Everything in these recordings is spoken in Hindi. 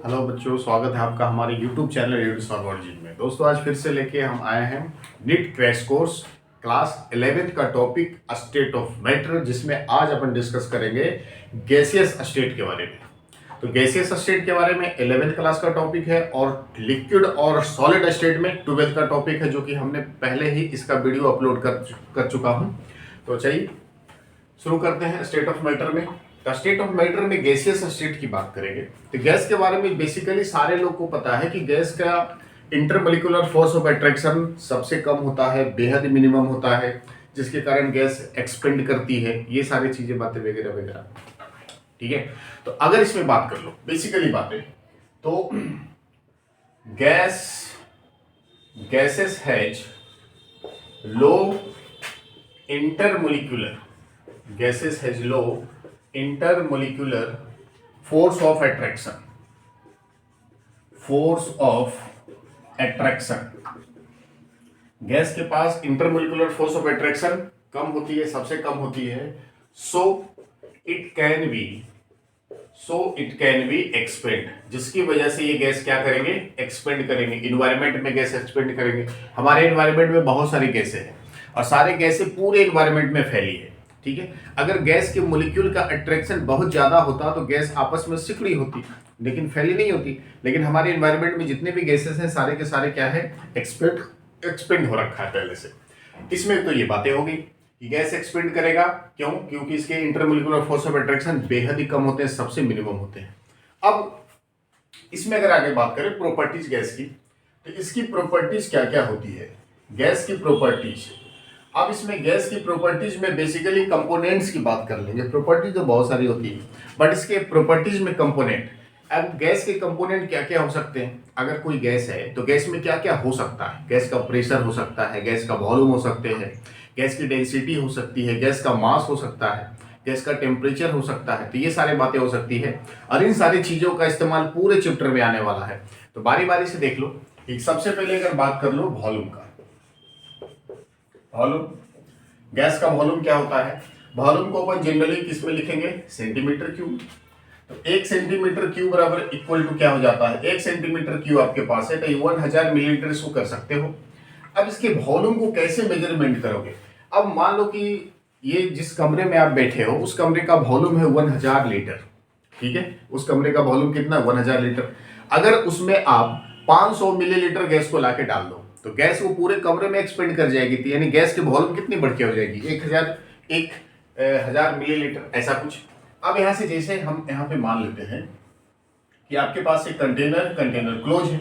हेलो बच्चों, स्वागत है आपका हमारे YouTube चैनल यूट्यूब में। दोस्तों, आज फिर से लेके हम आए हैं NEET crash course class 11th का टॉपिक स्टेट ऑफ मैटर, जिसमें आज अपन डिस्कस करेंगे गैसियस स्टेट के बारे में। तो गैसियस स्टेट के बारे में 11th क्लास का टॉपिक है और लिक्विड और सॉलिड स्टेट में 12th का टॉपिक है, जो कि हमने पहले ही इसका वीडियो अपलोड कर चुका हूँ। तो चलिए शुरू करते हैं स्टेट ऑफ मैटर में। स्टेट ऑफ मैटर में गैसियस स्टेट की बात करेंगे। तो गैस के बारे में बेसिकली सारे लोग को पता है कि गैस का इंटरमोलिकुलर फोर्स ऑफ अट्रैक्शन सबसे कम होता है, बेहद मिनिमम होता है, जिसके कारण गैस एक्सपेंड करती है। ये सारी चीजें बातें वगैरह वगैरह, ठीक है। तो अगर इसमें बात कर लो बेसिकली बातें, तो gases has low intermolecular intermolecular force of attraction। Gas के पास इंटरमोलिकुलर फोर्स ऑफ अट्रैक्शन कम होती है, सबसे कम होती है। So it can be expand, जिसकी वजह से ये गैस क्या करेंगे, एक्सपेंड करेंगे। इन्वायरमेंट में गैस एक्सपेंड करेंगे। हमारे इन्वायरमेंट में बहुत सारी गैसें हैं और सारे गैसें पूरे इन्वायरमेंट में फैली है, ठीक है। अगर गैस के मोलिक्यूल का अट्रैक्शन बहुत ज्यादा होता तो गैस आपस में सिकुड़ी होती, लेकिन फैली नहीं होती। लेकिन हमारे एनवायरनमेंट में जितने भी गैसेस हैं सारे के सारे क्या है, एक्सपेंड हो रखा है पहले से। इसमें तो ये बातें हो गई कि गैस एक्सपेंड करेगा, क्यों? क्योंकि इसके इंटरमोलिकुलर फोर्स ऑफ अट्रैक्शन बेहद ही कम होते हैं, सबसे मिनिमम होते हैं। अब इसमें अगर आगे बात करें प्रॉपर्टीज गैस की, तो इसकी प्रॉपर्टीज क्या क्या होती है, गैस की प्रॉपर्टीज। अब इसमें गैस की प्रॉपर्टीज में बेसिकली कंपोनेंट्स की बात कर लेंगे। प्रॉपर्टी तो बहुत सारी होती है, बट इसके प्रॉपर्टीज में कंपोनेंट। अब गैस के कंपोनेंट क्या क्या हो सकते हैं? अगर कोई गैस है तो गैस में क्या क्या हो सकता है? गैस का प्रेशर हो सकता है, गैस का वॉल्यूम हो सकते हैं, गैस की डेंसिटी हो सकती है, गैस का मास हो सकता है, गैस का टेम्परेचर हो सकता है। तो ये सारी बातें हो सकती है और इन सारी चीजों का इस्तेमाल पूरे चैप्टर में आने वाला है। तो बारी बारी से देख लो। सबसे पहले अगर बात कर लो वॉल्यूम का, वॉल्यूम, गैस का वॉल्यूम क्या होता है? वॉल्यूम को अपन जनरली किस में लिखेंगे, सेंटीमीटर क्यूब। तो 1 सेंटीमीटर क्यूब बराबर इक्वल टू क्या हो जाता है, 1 सेंटीमीटर क्यूब आपके पास है तो 1000 मिलीलीटर इसको कर सकते हो। अब इसके वॉल्यूम को कैसे मेजरमेंट करोगे? अब मान लो कि ये जिस कमरे में आप बैठे हो उस कमरे का वॉल्यूम है 1000 लीटर, ठीक है। उस कमरे का वॉल्यूम कितना, 1000 लीटर। अगर उसमें आप 500 मिलीलीटर गैस को लाके डाल दो तो गैस वो पूरे कमरे में एक्सपेंड कर जाएगी। तो यानी गैस की वॉल्यूम कितनी बढ़ के हो जाएगी, 1000 मिलीलीटर, ऐसा कुछ। अब यहां से जैसे हम यहाँ पे मान लेते हैं कि आपके पास एक कंटेनर क्लोज है।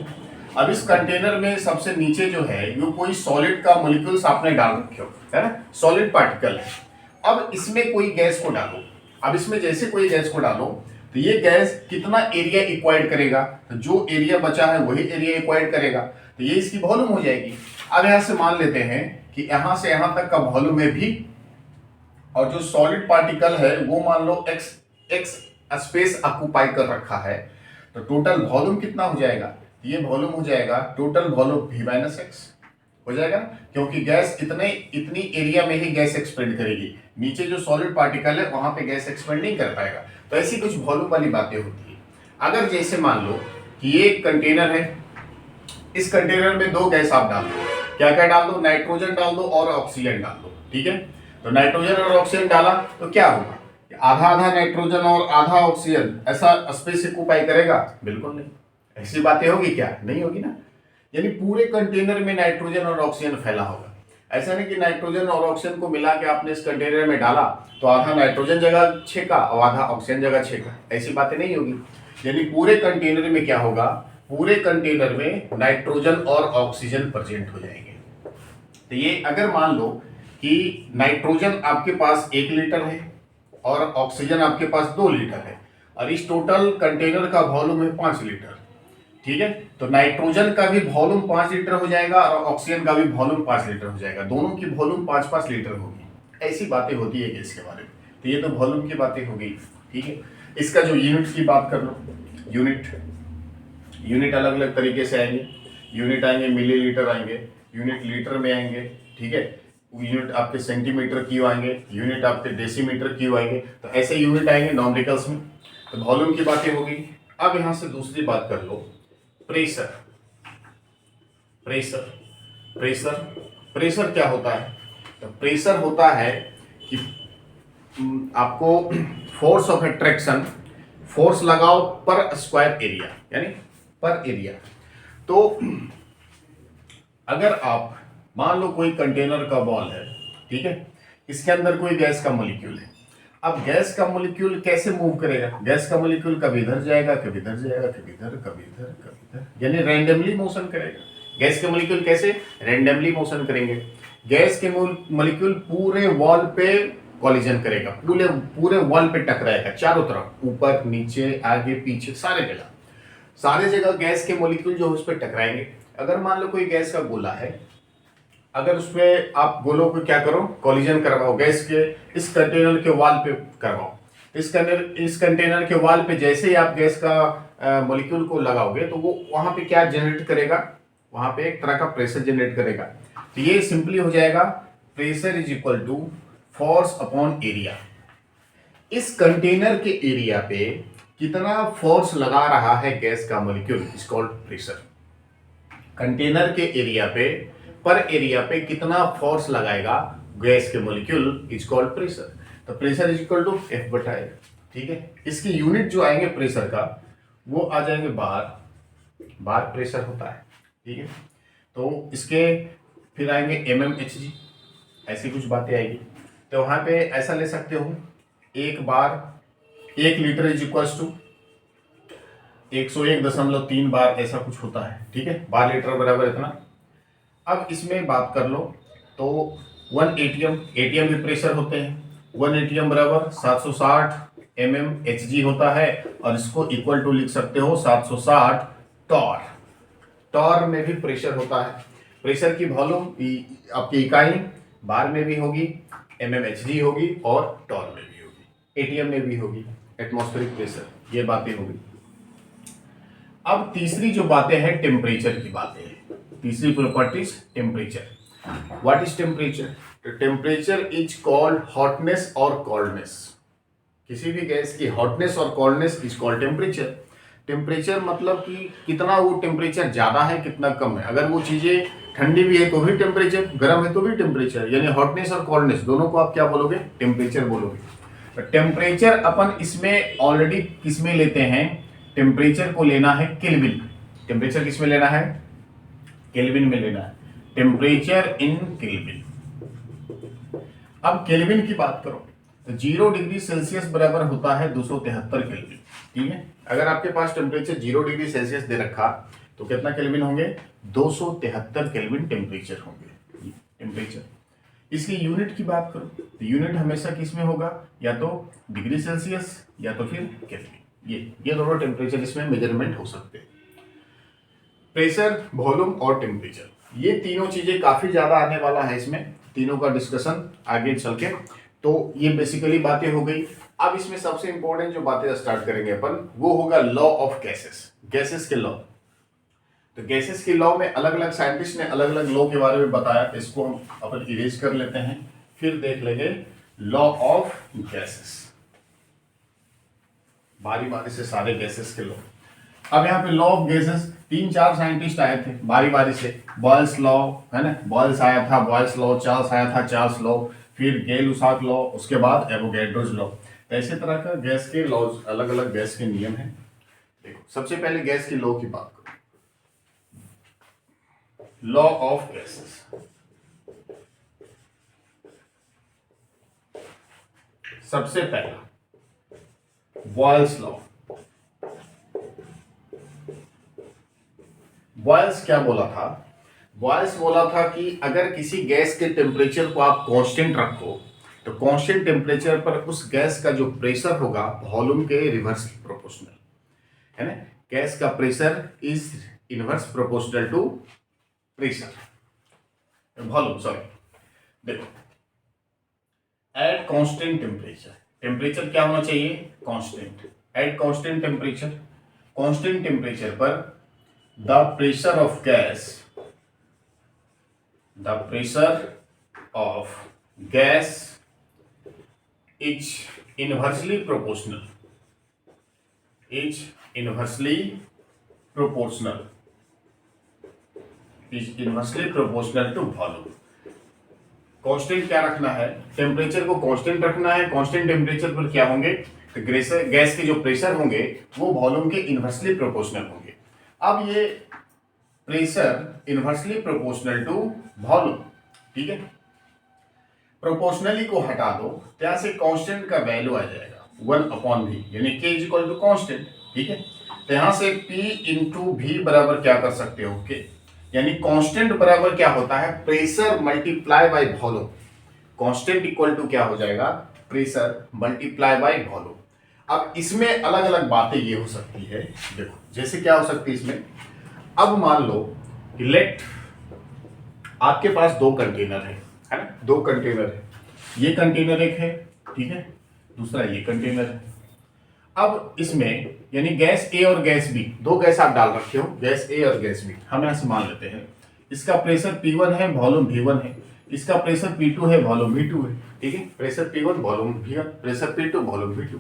अब इस कंटेनर में सबसे नीचे जो है ये कोई सॉलिड का मॉलिक्यूल्स आपने डाल रखे हो, है ना, सॉलिड पार्टिकल है। अब इसमें कोई गैस को डालो, अब इसमें जैसे कोई गैस को डालो तो ये गैस कितना एरिया एक्वायर्ड करेगा, तो जो एरिया बचा है वही एरिया एक्वायर्ड करेगा, तो ये इसकी वॉल्यूम हो जाएगी। अब यहां से मान लेते हैं कि यहां से यहां तक का वॉल्यूम है भी, और जो सॉलिड पार्टिकल है वो मान लो एक्स स्पेस ऑक्यूपाई कर रखा है, तो टोटल वॉल्यूम कितना हो जाएगा, ये वॉल्यूम हो जाएगा total volume v minus x हो जाएगा, क्योंकि गैस इतनी एरिया में ही गैस एक्सपेंड करेगी। नीचे जो सॉलिड पार्टिकल है वहां पे गैस एक्सपेंड नहीं कर पाएगा। तो ऐसी कुछ वॉल्यूम वाली बातें होती है। अगर जैसे मान लो कि ये एक कंटेनर है, इस कंटेनर में 2 गैस आप डाल दो, क्या क्या डाल दो, नाइट्रोजन डाल दो और ऑक्सीजन डाल दो, ठीक है। तो नाइट्रोजन और ऑक्सीजन डाला तो क्या होगा, आधा आधा नाइट्रोजन और आधा ऑक्सीजन ऐसा स्पेस ऑक्यूपाई करेगा? बिल्कुल नहीं। ऐसी बातें होगी क्या, नहीं होगी ना। यानी पूरे कंटेनर में नाइट्रोजन और ऑक्सीजन फैला होगा। ऐसा नहीं कि नाइट्रोजन और ऑक्सीजन को मिला के आपने इस कंटेनर में डाला तो आधा नाइट्रोजन जगह छेका और आधा ऑक्सीजन जगह छेका, ऐसी बातें नहीं होगी। यानी पूरे कंटेनर में क्या होगा, पूरे कंटेनर में नाइट्रोजन और ऑक्सीजन प्रेजेंट हो जाएंगे। तो ये अगर मान लो कि नाइट्रोजन आपके पास 1 लीटर है और ऑक्सीजन आपके पास 2 लीटर है और इस टोटल कंटेनर का वॉल्यूम है 5 लीटर, ठीक है। तो नाइट्रोजन का भी वॉल्यूम 5 लीटर हो जाएगा और ऑक्सीजन का भी वॉल्यूम 5 लीटर हो जाएगा, दोनों की वॉल्यूम 5-5 लीटर होगी। ऐसी बातें होती है गैस के बारे में। तो ये तो वॉल्यूम की बातें हो गई, ठीक है। इसका जो यूनिट की बात कर लो, यूनिट अलग अलग तरीके से आएंगे। यूनिट आएंगे मिलीलीटर आएंगे, यूनिट लीटर में आएंगे, ठीक है। यूनिट आपके सेंटीमीटर क्यूब आएंगे, यूनिट आपके डेसीमीटर क्यूब आएंगे। तो ऐसे यूनिट आएंगे नॉमरिकल्स में। तो वॉल्यूम की बातें होगी। अब यहां से दूसरी बात कर लो, प्रेशर। प्रेशर प्रेशर प्रेशर क्या होता है? तो प्रेशर होता है कि आपको फोर्स ऑफ अट्रैक्शन, फोर्स लगाओ पर स्क्वायर एरिया, यानी पर एरिया। तो अगर आप मान लो कोई कंटेनर का बॉल है, ठीक है, इसके अंदर कोई गैस का मॉलिक्यूल है। अब गैस का मॉलिक्यूल कैसे मूव करेगा? गैस का मॉलिक्यूल कभी इधर जाएगा, कभी इधर जाएगा, कभी इधर, कभी इधर, कभी इधर, यानी रैंडमली मोशन करेगा। गैस के मॉलिक्यूल कैसे रैंडमली मोशन करेंगे? गैस के मॉलिक्यूल पूरे वॉल पे कॉलिजन करेगा, पूरे पूरे वॉल पे टकराएगा, चारों तरफ, ऊपर नीचे आगे पीछे सारे जगह गैस के मॉलिक्यूल जो उस पर टकराएंगे। अगर मान लो कोई गैस का गोला है, अगर उसमें आप गोलों को क्या करो, कॉलिजन करवाओ, गैस के इस कंटेनर के वॉल पे करवाओ। इस कंटेनर के वॉल पे जैसे ही आप गैस का मॉलिक्यूल को लगाओगे तो वो वहां पे क्या जनरेट करेगा? वहां पे एक तरह का प्रेशर जनरेट करेगा। तो ये सिंपली हो जाएगा pressure is equal to force upon area. इस कंटेनर के एरिया पे कितना फोर्स लगा रहा है गैस का molecule is called pressure. Container के एरिया पे, पर एरिया पे कितना फोर्स लगाएगा गैस के मॉलिक्यूल इज कॉल्ड प्रेशर। तो pressure is equal to F बटा ए। ठीक है, इसकी यूनिट जो आएंगे प्रेशर का वो आ जाएंगे बार। बार प्रेशर होता है, ठीक है। तो इसके फिर आएंगे mmHg, ऐसी कुछ बातें आएगी। तो वहां पे ऐसा ले सकते हो, एक बार 1 लीटर इज इक्वल्स टू 101.3 बार, ऐसा कुछ होता है, ठीक है। बार लीटर बराबर इतना। अब इसमें बात कर लो तो 1 एटीएम भी प्रेशर होते हैं। 1 एटीएम बराबर 760 mmHg होता है, और इसको इक्वल टू लिख सकते हो 760 टॉर। टॉर में भी प्रेशर होता है। प्रेशर की वॉल्यूम आपकी इकाई बार में भी होगी, mmHg होगी, और टॉर में भी होगी, एटीएम में भी होगी, एटमॉस्फेरिक प्रेशर। ये बातें होगी। अब तीसरी जो बातें हैं टेम्परेचर की बातें हैं। तीसरी properties temperature. What is temperature? Temperature is called hotness और कोल्डनेस। किसी भी गैस की हॉटनेस और coldness is called temperature. Temperature मतलब कि कितना वो टेम्परेचर ज्यादा है, कितना कम है। अगर वो चीजें ठंडी भी है तो भी टेम्परेचर, गर्म है तो भी टेम्परेचर, यानी हॉटनेस और कोल्डनेस दोनों को आप क्या बोलोगे? टेम्परेचर बोलोगे। टेम्परेचर अपन इसमें ऑलरेडी किसमें लेते हैं? टेम्परेचर को लेना है केल्विन। टेम्परेचर किसमें लेना है? केल्विन में लेना है। Temperature in kelvin. अब केल्विन की बात करो तो 0 डिग्री सेल्सियस बराबर होता है 273 केल्विन, ठीक है। अगर आपके पास टेम्परेचर 0 डिग्री सेल्सियस दे रखा तो कितना केल्विन होंगे? 273 केल्विन टेम्परेचर होंगे। टेम्परेचर, इसकी यूनिट की बात करो तो यूनिट हमेशा किसमें होगा? या तो डिग्री सेल्सियस या तो फिर केल्विन। ये दोनों टेम्परेचर इसमें मेजरमेंट हो सकते हैं। प्रेशर, वॉल्यूम और टेम्परेचर, ये तीनों चीजें काफी ज्यादा आने वाला है इसमें, तीनों का डिस्कशन आगे चल के। तो ये बेसिकली बातें हो गई। अब इसमें सबसे इंपॉर्टेंट जो बातें स्टार्ट करेंगे अपन वो होगा लॉ ऑफ गैसेस। गैसेस के लॉ। तो गैसेस के लॉ में अलग अलग साइंटिस्ट ने अलग अलग लॉ के बारे में बताया। इसको हम अपन इरेज कर लेते हैं, फिर देख लेंगे लॉ ऑफ गैसेस। बारी बारी से सारे गैसेस के लॉ। अब यहाँ पे लॉ ऑफ गैसेस 3-4 साइंटिस्ट आए थे बारी बारी से। बॉयल्स लॉ है ना, बॉयल्स आया था, बॉयल्स लॉ। चार्ल्स आया था, चार्ल्स लॉ। फिर गेल-लुसाक लॉ, उसके बाद एवोगैड्रोज लॉ। तो ऐसे तरह का गैस के लॉज, अलग अलग गैस के नियम हैं। देखो सबसे पहले गैस की लॉ की बात करो। Law of gases. सबसे पहला बॉयल्स लॉ। बॉयल्स क्या बोला था? बॉयल्स बोला था कि अगर किसी गैस के टेम्परेचर को आप कांस्टेंट रखो तो कांस्टेंट टेम्परेचर पर उस गैस का जो प्रेशर होगा वॉल्यूम के रिवर्स प्रोपोर्शनल है ना। गैस का pressure is inverse proportional to pressure, volume, sorry. देखो एट कांस्टेंट टेम्परेचर, टेम्परेचर क्या होना चाहिए? Constant. At constant temperature, constant temperature पर the pressure of gas, the pressure of gas is inversely proportional, is inversely proportional, is inversely proportional to volume. Constant क्या रखना है, टेम्परेचर को कांस्टेंट रखना है। कांस्टेंट टेम्परेचर पर क्या होंगे, तो गैस के जो प्रेशर होंगे वो वॉल्यूम के इनवर्सली प्रोपोर्शनल होंगे। अब ये pressure inversely proportional to volume, ठीक है। प्रोपोर्शनली को हटा दो तो यहां से कांस्टेंट का वैल्यू आ जाएगा 1/v, यानी k is equal to constant, ठीक है। तो यहां से p इंटू v बराबर क्या कर सकते हो, k, यानी कांस्टेंट बराबर क्या होता है, pressure multiply by volume. Constant equal to क्या हो जाएगा, प्रेशर मल्टीप्लाई बाय वॉल्यूम। अब इसमें अलग अलग बातें ये हो सकती है, देखो जैसे क्या हो सकती है इसमें। अब मान लो कि लेट आपके पास दो कंटेनर है ना, दो कंटेनर है, ये कंटेनर एक है, ठीक है, दूसरा ये कंटेनर है। अब इसमें यानी गैस ए और गैस बी, दो गैस आप डाल रखे हो, गैस ए और गैस बी। हम यहां से मान लेते हैं इसका प्रेशर P1 है, वॉल्यूम V1 है, इसका प्रेशर P2 है, वॉल्यूम V2 है, ठीक है। Pressure P1 volume V1, pressure P2 volume V2।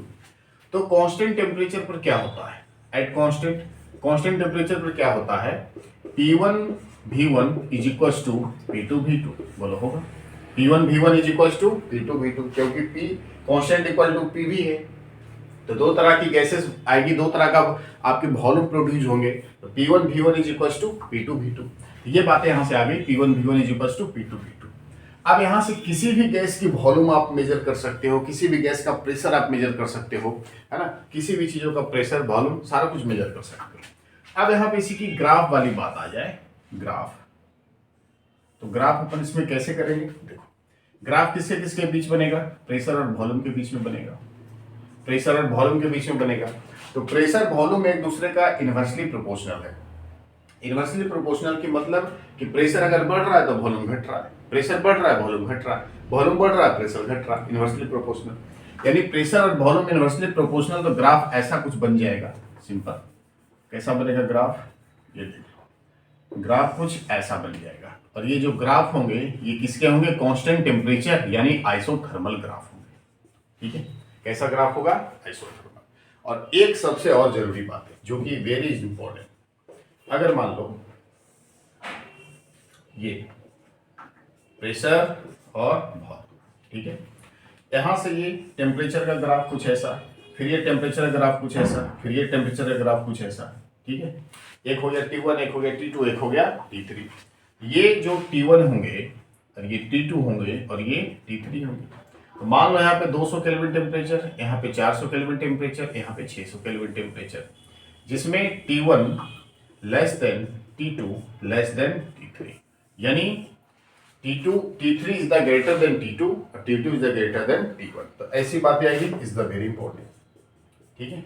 तो कांस्टेंट टेम्परेचर पर क्या होता है, एट कांस्टेंट टेम्परेचर पर क्या होता है, P1 V1 is equal to P2 V2, बोलो होगा P1 V1 is equal to P2 V2, क्योंकि P constant equal to PV है। तो दो तरह की गैसेस आएगी, दो तरह का आपके वॉल्यूम प्रोड्यूस होंगे। तो P1 V1 is equal to P2 V2, ये बातें यहां से आ गई। P1 V1 is equal to P2 V2। अब यहां से किसी भी गैस की वॉल्यूम आप मेजर कर सकते हो, किसी भी गैस का प्रेशर आप मेजर कर सकते हो, है ना, किसी भी चीजों का प्रेशर वॉल्यूम सारा कुछ मेजर कर सकते हो। अब यहां पे इसी की ग्राफ वाली बात आ जाए, ग्राफ। तो ग्राफ अपन इसमें कैसे करेंगे, देखो ग्राफ किसके किसके बीच बनेगा, प्रेशर और वॉल्यूम के बीच में बनेगा, प्रेशर और वॉल्यूम के बीच में बनेगा। तो प्रेशर वॉल्यूम एक दूसरे का इनवर्सली प्रोपोर्शनल है। इनवर्सली प्रोपोर्शनल की मतलब कि प्रेशर अगर बढ़ रहा है तो वॉल्यूम घट रहा है, प्रेशर बढ़ रहा है वॉल्यूम घट रहा है, वॉल्यूम बढ़ रहा है प्रेशर घट रहा है, इनवर्सली प्रोपोर्शनल। यानी प्रेशर और वॉल्यूम इनवर्सली प्रोपोर्शनल। तो ग्राफ ऐसा कुछ बन जाएगा, सिंपल। कैसा बनेगा ग्राफ, ये देखो ग्राफ कुछ ऐसा बन जाएगा। और ये जो ग्राफ होंगे ये किसके होंगे, कांस्टेंट टेम्परेचर यानी आइसोथर्मल ग्राफ होंगे, ठीक है। कैसा ग्राफ होगा, आइसोथर्मल। और एक सबसे और जरूरी बात है जो कि वेरी इंपॉर्टेंट, अगर मान लो ये प्रेशर और वॉल्यूम, ठीक है, यहां से ये टेम्परेचर का ग्राफ कुछ ऐसा, फिर ये टेम्परेचर का ग्राफ कुछ ऐसा, फिर ये टेम्परेचर का ग्राफ कुछ ऐसा, ठीक है। एक हो गया T1, एक हो गया T2, एक हो गया T3। ये जो T1 होंगे और ये T2 होंगे और ये T3 होंगे। तो मान लो यहाँ पे 200 केल्विन टेम्परेचर, यहाँ पे 400 केल्विन टेम्परेचर, यहाँ पे 600 केल्विन टेम्परेचर, जिसमें T1 less than T2 less than T3, यानी T3 is the greater than T2 और T2 is the greater than T1। तो ऐसी बातें आएगी, इज द वेरी इंपॉर्टेंट, ठीक है।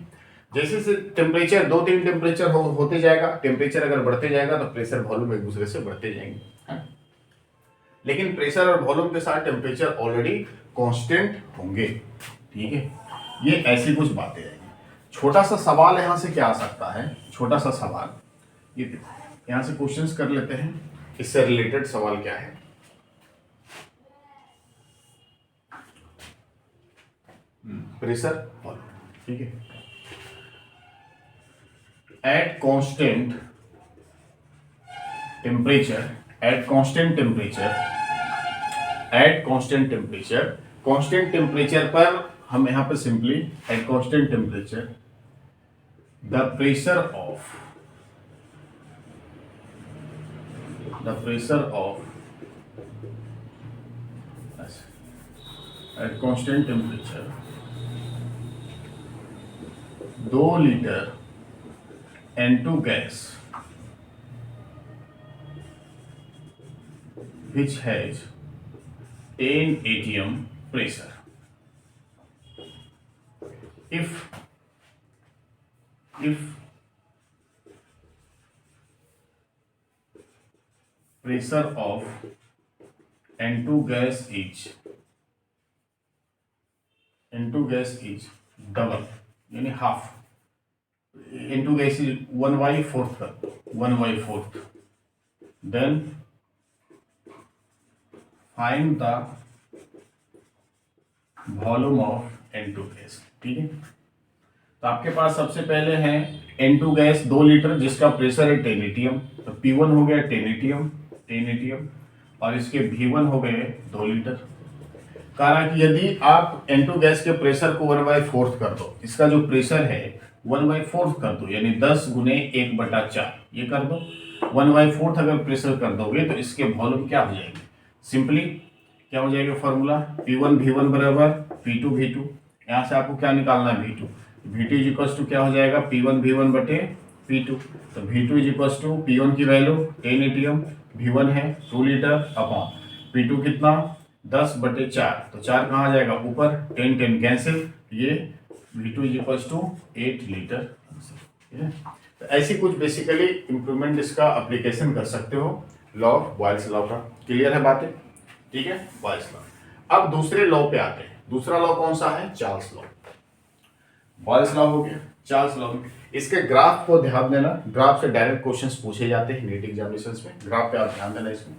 जैसे से टेम्परेचर 2-3 टेम्परेचर होते जाएगा, टेम्परेचर अगर बढ़ते जाएगा तो प्रेशर वॉल्यूम एक दूसरे से बढ़ते जाएंगे, है? लेकिन प्रेशर और वॉल्यूम के साथ टेम्परेचर ऑलरेडी कांस्टेंट होंगे, ठीक है। ये ऐसी कुछ बातें आएगी। छोटा सा सवाल यहां से क्या आ सकता है, छोटा सा सवाल, ये देखो यहां से क्वेश्चंस कर लेते हैं। इससे रिलेटेड सवाल क्या है, प्रेशर वॉल्यूम, ठीक है। Eight constant temperature, eight constant temperature, eight constant temperature, constant temperature पर हम यहां पे simply eight constant temperature the pressure of eight constant temperature 2 litre N2 gas which has 10 atm pressure. If pressure of N2 gas is double, यानी half, N2 gas is 1/4, then find the volume of N2 gas, ठीक है। तो आपके पास सबसे पहले है N2 गैस 2 लीटर जिसका प्रेशर है 10 एटीएम, तो P1 हो गया 10 एटीएम और इसके V1 हो गए 2 लीटर। कारण कि यदि आप N2 गैस के प्रेशर को 1/4 कर दो, इसका जो प्रेशर है 1/4 कर दो, यानी 10 गुने 1/4 ये कर दो। 1/4 अगर प्रेशर कर दोगे तो इसके वॉल्यूम क्या हो जाएंगे, सिंपली क्या हो जाएगा फॉर्मूला P1 V1 बराबर P2 V2। यहाँ से आपको क्या निकालना है V2, V2 is equals to क्या हो जाएगा P1 V1 बटे P2। तो V2 is equals to P1 की वैल्यू 10 एटीएम, V1 है 2 लीटर अपॉन P2 कितना 10/4, तो 4 कहाँ आ जाएगा ऊपर, 10 कैंसिल, ये V2 is equals to 8 litre. ठीक है, तो ऐसी कुछ बेसिकली इंप्रूवमेंट इसका एप्लीकेशन कर सकते हो लॉ ऑफ बॉयल्स लॉ का। क्लियर है बातें, ठीक है बॉयल्स लॉ। अब दूसरे लॉ पे आते हैं। दूसरा लॉ कौन सा है, चार्ल्स लॉ। बॉयल्स लॉ हो गया, चार्ल्स लॉ में इसके ग्राफ को ध्यान देना, ग्राफ से डायरेक्ट क्वेश्चंस पूछे जाते हैं नीट एग्जामिनेशंस में, ग्राफ पे आप ध्यान देना इसमें।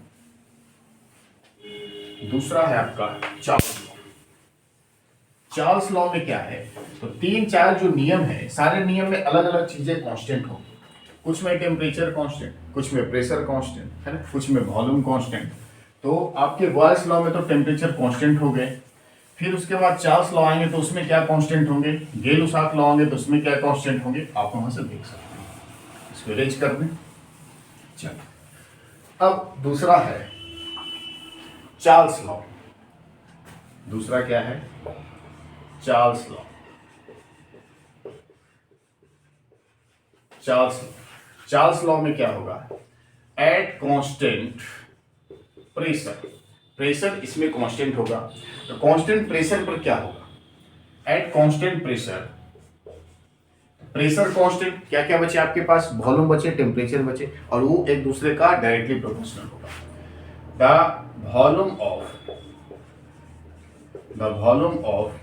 दूसरा है आपका चार्ल्स लॉ। चार्ल्स लॉ में क्या है, तो 3-4 जो नियम है, सारे नियम में अलग अलग चीजें कांस्टेंट होंगी। कुछ में टेम्परेचर कांस्टेंट, कुछ में प्रेशर कांस्टेंट है ना, कुछ में वॉल्यूम कांस्टेंट। तो आपके बॉयल्स लॉ में तो टेम्परेचर कांस्टेंट हो गए, फिर उसके बाद चार्ल्स लॉ आएंगे तो उसमें क्या कांस्टेंट होंगे, गेल-लुसाक लॉ आएंगे तो उसमें क्या कांस्टेंट होंगे, आप वहां से देख सकते हैं। इसको अरेंज कर दें। चलो अब दूसरा है चार्ल्स लॉ। दूसरा क्या है, चार्ल्स लॉ। चार्ल्स लॉ में क्या होगा, एट कांस्टेंट प्रेशर, प्रेशर इसमें कांस्टेंट होगा, तो कांस्टेंट प्रेशर पर क्या होगा, at constant pressure, pressure constant, क्या क्या बचे आपके पास, वॉल्यूम बचे, टेम्परेचर बचे, और वो एक दूसरे का डायरेक्टली प्रोपोर्शनल होगा। The volume of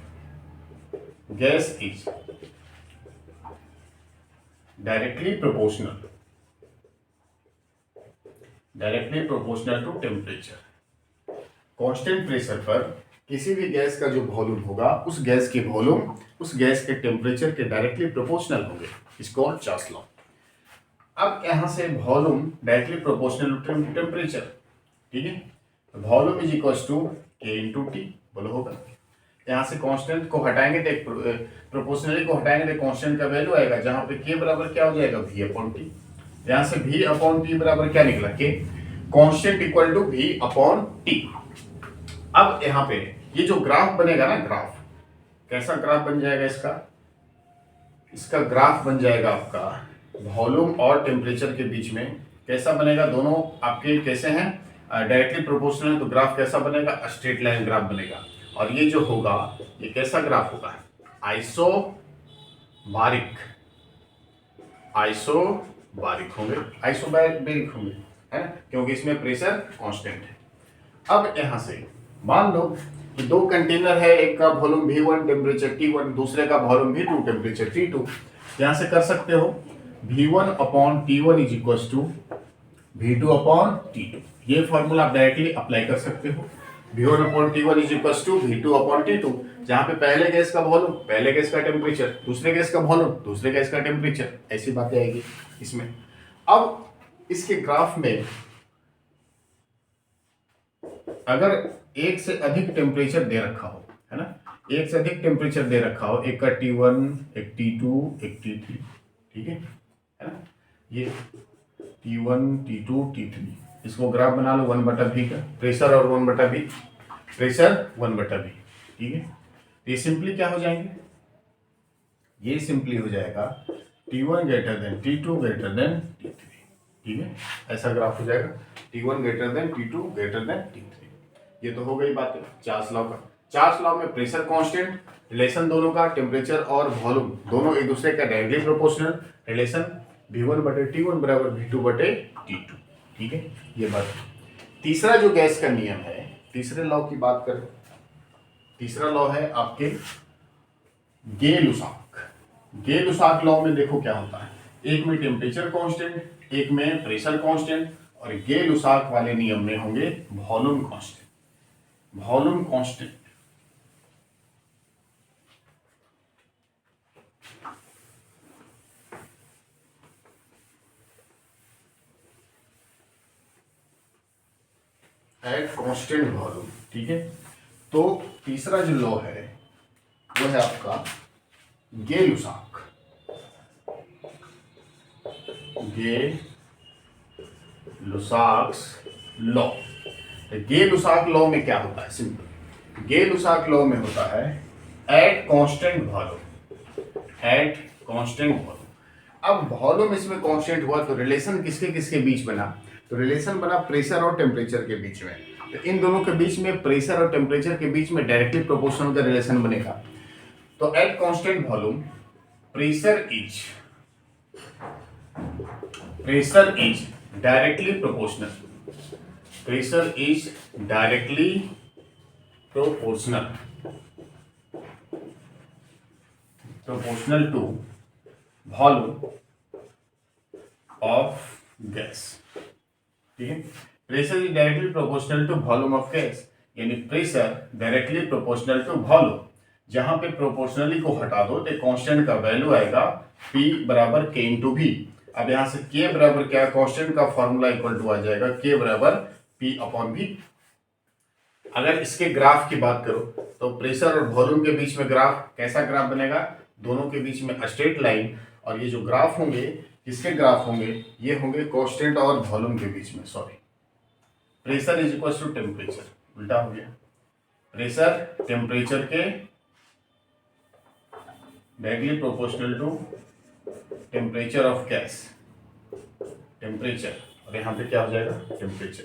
gas is directly proportional to temperature. Constant pressure पर किसी भी गैस का जो वॉल्यूम होगा, उस गैस के वॉल्यूम उस गैस के टेम्परेचर के डायरेक्टली प्रोपोर्शनल होंगे। इसको चार्ल्स लॉ। अब यहां से volume directly proportional to temperature, ठीक है, volume is equals to K into T, बोलो होगा। यहाँ से कांस्टेंट को हटाएंगे तो प्रोपोर्शनली को हटाएंगे तो कांस्टेंट का वैल्यू आएगा, जहां पे K बराबर क्या हो जाएगा V अपॉन टी। यहाँ से V अपॉन टी बराबर क्या निकला, K constant equal to V upon T. अब यहाँ पे ये जो ग्राफ बनेगा ना, ग्राफ कैसा ग्राफ बन जाएगा इसका ग्राफ बन जाएगा आपका वॉल्यूम और टेम्परेचर के बीच में कैसा बनेगा, दोनों आपके कैसे हैं डायरेक्टली प्रोपोर्शनल, तो ग्राफ कैसा बनेगा, स्ट्रेट लाइन ग्राफ बनेगा। और ये जो होगा ये कैसा ग्राफ होगा, आइसोबारिक होंगे, है ना, क्योंकि इसमें प्रेशर कांस्टेंट है। अब यहां से मान लो कि दो कंटेनर है, एक का वॉल्यूम V1 टेम्परेचर T1, दूसरे का वॉल्यूम V2 टेम्परेचर T2। यहां से कर सकते हो V1 upon T1 is equals to V2 upon T2। ये फॉर्मूला आप डायरेक्टली अप्लाई कर सकते हो। V1 upon T1 is equals to V2 upon T2, जहां पे पहले गैस का वॉल्यूम पहले गैस का टेम्परेचर, दूसरे गैस का वॉल्यूम दूसरे गैस का टेम्परेचर, ऐसी बातें आएगी इसमें। अब इसके ग्राफ में अगर एक से अधिक टेम्परेचर दे रखा हो, है ना, एक से अधिक टेम्परेचर दे रखा हो, एक का T1, एक T2, एक T3, ठीक है ना, ये T1 T2 T3, इसको ग्राफ बना लो 1/V का, प्रेशर और 1/V, प्रेशर 1/V, ठीक है। तो ये सिंपली क्या हो जाएंगे, ये सिंपली हो जाएगा T1 greater than T2 greater than T3, ठीक है, ऐसा ग्राफ हो जाएगा T1 greater than T2 greater than T3। ये तो हो गई बात चार्ल्स लॉ का। चार्ल्स लॉ में प्रेशर कांस्टेंट, रिलेशन दोनों का टेम्परेचर और वॉल्यूम दोनों एक दूसरे का डायरेक्टली प्रोपोर्शनल, रिलेशन V1/T1 बराबर V2/T2, ठीक है, ये बात। तीसरा जो गैस का नियम है, तीसरे लॉ की बात करें, तीसरा लॉ है आपके गेल-लुसाक लॉ में देखो क्या होता है, एक में टेम्परेचर कांस्टेंट, एक में प्रेशर कांस्टेंट, और गेल-लुसाक वाले नियम में होंगे volume constant. Volume constant at constant volume, ठीक है। तो तीसरा जो लॉ है वो है आपका गे-लुसाक लॉ। गे-लुसाक लॉ में क्या होता है? सिंपल, गे-लुसाक लॉ में होता है एट कांस्टेंट वॉल्यूम। अब वॉल्यूम इसमें कांस्टेंट हुआ तो रिलेशन किसके किसके बीच बना? तो रिलेशन बना प्रेशर और टेम्परेचर के बीच में। तो इन दोनों के बीच में, प्रेशर और टेम्परेचर के बीच में डायरेक्टली प्रोपोर्शनल का रिलेशन बनेगा। तो at constant volume pressure is directly proportional to volume of gas, ठीक है। Pressure is directly proportional to volume of gas, यानी pressure directly proportional to volume. जहां पे प्रोपोर्शनली को हटा दो तो कांस्टेंट का वैल्यू आएगा P बराबर K इंटू V। अब यहां से K बराबर क्या, कांस्टेंट का फॉर्मूला इक्वल टू आ जाएगा K बराबर P अपॉन V। अगर इसके ग्राफ की बात करो तो प्रेशर और वॉल्यूम के बीच में ग्राफ कैसा ग्राफ बनेगा? दोनों के बीच में स्ट्रेट लाइन, और ये जो ग्राफ होंगे किसके ग्राफ होंगे? ये होंगे कांस्टेंट और वॉल्यूम के बीच में। Sorry, pressure is equal to temperature, उल्टा हो गया। प्रेशर टेम्परेचर के directly proportional to temperature of gas, temperature, और यहाँ पे क्या हो जाएगा? टेम्परेचर।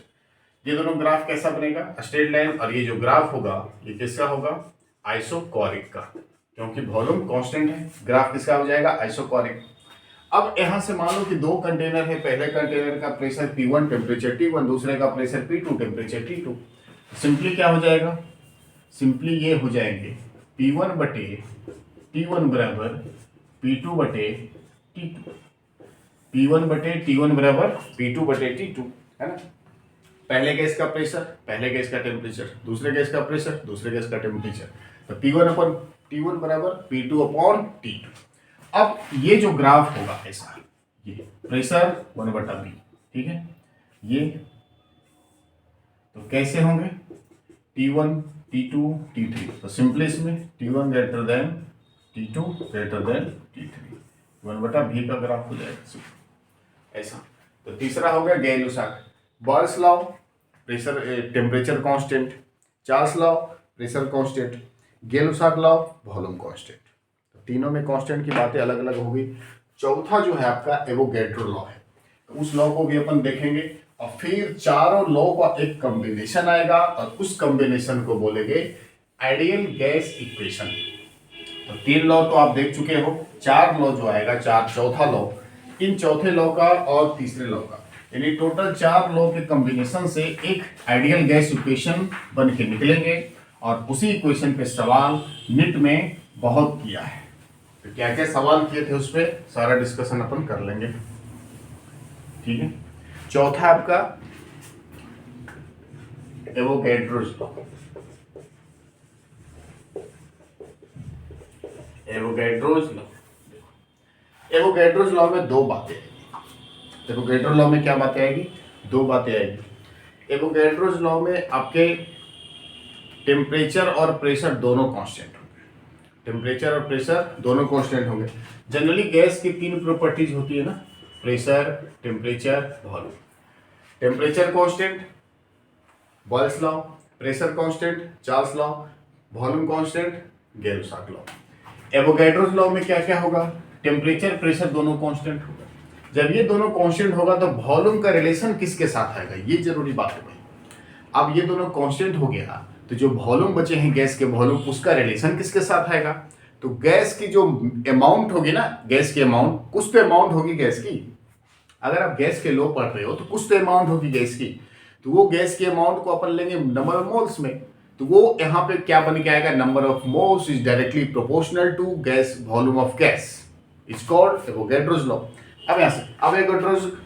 ये दोनों ग्राफ कैसा बनेगा? Straight line. और ये जो ग्राफ होगा ये किसका होगा? आइसोकोरिक का, क्योंकि वॉल्यूम कांस्टेंट है। ग्राफ किसका हो जाएगा? आइसोकोरिक। अब यहां से मान लो कि दो कंटेनर है, पहले कंटेनर का प्रेशर P1 टेम्परेचर T1, दूसरे का pressure P2 temperature T2। Simply क्या हो जाएगा? सिंपली ये हो जाएंगे P1 बटे T1 बराबर P2 बटे T2, P1 बटे T1 बराबर P2 बटे T2, है ना। पहले गैस का प्रेशर, पहले गैस का टेम्परेचर, दूसरे गैस का प्रेशर, दूसरे गैस का टेम्परेचर। तो P1 अपॉन T1 बराबर P2 अपॉन T2। अब ये जो ग्राफ होगा ऐसा, ये प्रेशर 1/B, ठीक है। ये तो कैसे होंगे? T1 T2 T3। तो सिंपली इसमें T1 greater than T2 greater than T3, 1/B का ग्राफ हो जाएगा ऐसा। तो तीसरा हो गया Gay Lussac. Boyle's law pressure temperature constant, Charles law pressure constant, Gay Lussac law volume constant. तीनों में कांस्टेंट की बातें अलग अलग होगी। चौथा जो है आपका एवोगैड्रो लॉ है, तो उस लॉ को भी अपन देखेंगे। और फिर चारों लॉ का एक कॉम्बिनेशन आएगा और उस कॉम्बिनेशन को बोलेंगे आइडियल गैस इक्वेशन। तो तीन लॉ तो आप देख चुके हो, चार लॉ जो आएगा, चौथा लॉ, इन चौथे लॉ का और तीसरे लॉ का, यानी टोटल चार लॉ के कॉम्बिनेशन से एक आइडियल गैस इक्वेशन बन के निकलेंगे। और उसी इक्वेशन पे सवाल निट में बहुत किया है। तो क्या क्या सवाल किए थे उस पर सारा डिस्कशन अपन कर लेंगे, ठीक है। चौथा आपका एवोगैड्रोस लॉ। एवोगैड्रोस लॉ में दो बातें, एवोगैड्रो लॉ में क्या बातें आएगी? दो बातें आएगी। एवोगैड्रोस लॉ में आपके टेम्परेचर और प्रेशर दोनों कांस्टेंट होंगे, टेम्परेचर और प्रेशर दोनों कांस्टेंट होंगे। जनरली गैस की तीन प्रॉपर्टीज होती है ना, pressure, temperature, volume. Temperature constant Boyle's law, pressure constant Charles law, volume constant Gay Lussac law. Avogadro's law में क्या क्या होगा? टेम्परेचर प्रेशर दोनों कांस्टेंट होगा। जब ये दोनों कांस्टेंट होगा तो वॉल्यूम का रिलेशन किसके साथ आएगा? ये जरूरी बात है भाई। अब ये दोनों कांस्टेंट हो गया तो जो वॉल्यूम बचे हैं गैस के वॉल्यूम, उसका रिलेशन किसके साथ आएगा? तो गैस की जो अमाउंट होगी ना, गैस की अमाउंट, कुछ तो अमाउंट होगी गैस की। अगर आप गैस के लॉ पढ़ रहे हो तो कुछ तो अमाउंट होगी गैस की, तो वो गैस की अमाउंट को अपन लेंगे नंबर ऑफ मोल्स में। तो वो यहाँ पे क्या बन के आएगा? Number of moles is directly proportional to gas volume of gas, it's called Avogadro's law. अब यहाँ से अब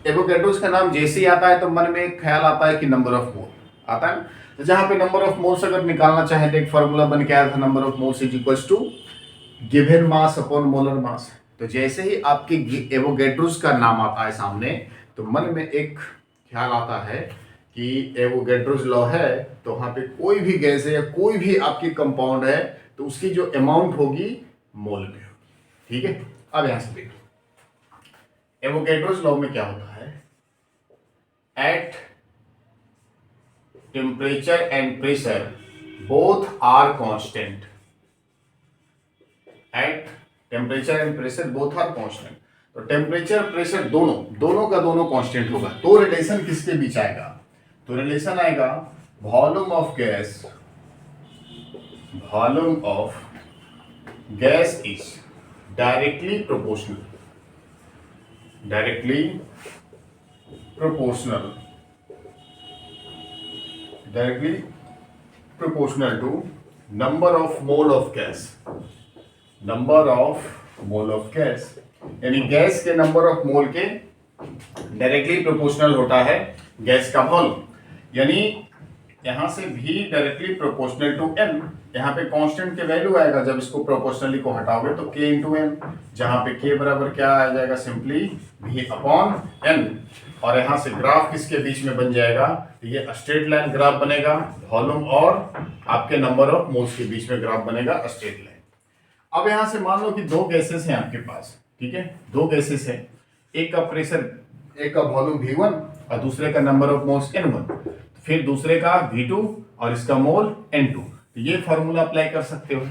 एवोगैड्रोस का नाम जैसे ही आता है तो मन में एक ख्याल आता है कि नंबर ऑफ मोल आता है। तो जहाँ पे नंबर ऑफ मोल्स अगर निकालना चाहे तो एक फॉर्मूला बन के आया था, number of moles is equals to given mass upon molar mass. तो जैसे ही आपके एवोगैड्रोस का नाम आता है सामने तो मन में एक ख्याल आता है कि एवोगैड्रोस लॉ है तो वहां पे कोई भी गैस है या कोई भी आपकी कंपाउंड है तो उसकी जो अमाउंट होगी मोल में होगी। ठीक है, अब यहां से देखो एवोगैड्रोस लॉ में क्या होता है, at temperature and pressure both are constant, at temperature and pressure both are constant. तो टेम्परेचर प्रेशर दोनों का दोनों कांस्टेंट होगा तो रिलेशन किसके बीच आएगा, तो रिलेशन आएगा volume of gas is directly proportional to number of mole of gas, यानी गैस के नंबर ऑफ मोल के डायरेक्टली प्रोपोर्शनल होता है गैस का वॉल्यूम। यानी यहां से V directly proportional to N, यहाँ पे कांस्टेंट के वैल्यू आएगा जब इसको प्रोपोर्शनली को हटाओगे तो K इंटू N, जहां पे K बराबर क्या आ जाएगा, सिंपली V अपॉन N। और यहां से ग्राफ किसके बीच में बन जाएगा, ये स्ट्रेट लाइन ग्राफ बनेगा, वॉल्यूम और आपके नंबर ऑफ मोल्स के बीच में ग्राफ बनेगा स्ट्रेट लाइन। अब यहां से मान लो कि दो गैसेस हैं आपके पास, ठीक है, दो गैसेस हैं, एक का प्रेशर, एक का वॉल्यूम V1 और दूसरे का नंबर ऑफ मोल्स N1, फिर दूसरे का V2 और इसका मोल N2। तो ये फॉर्मूला अप्लाई कर सकते हो,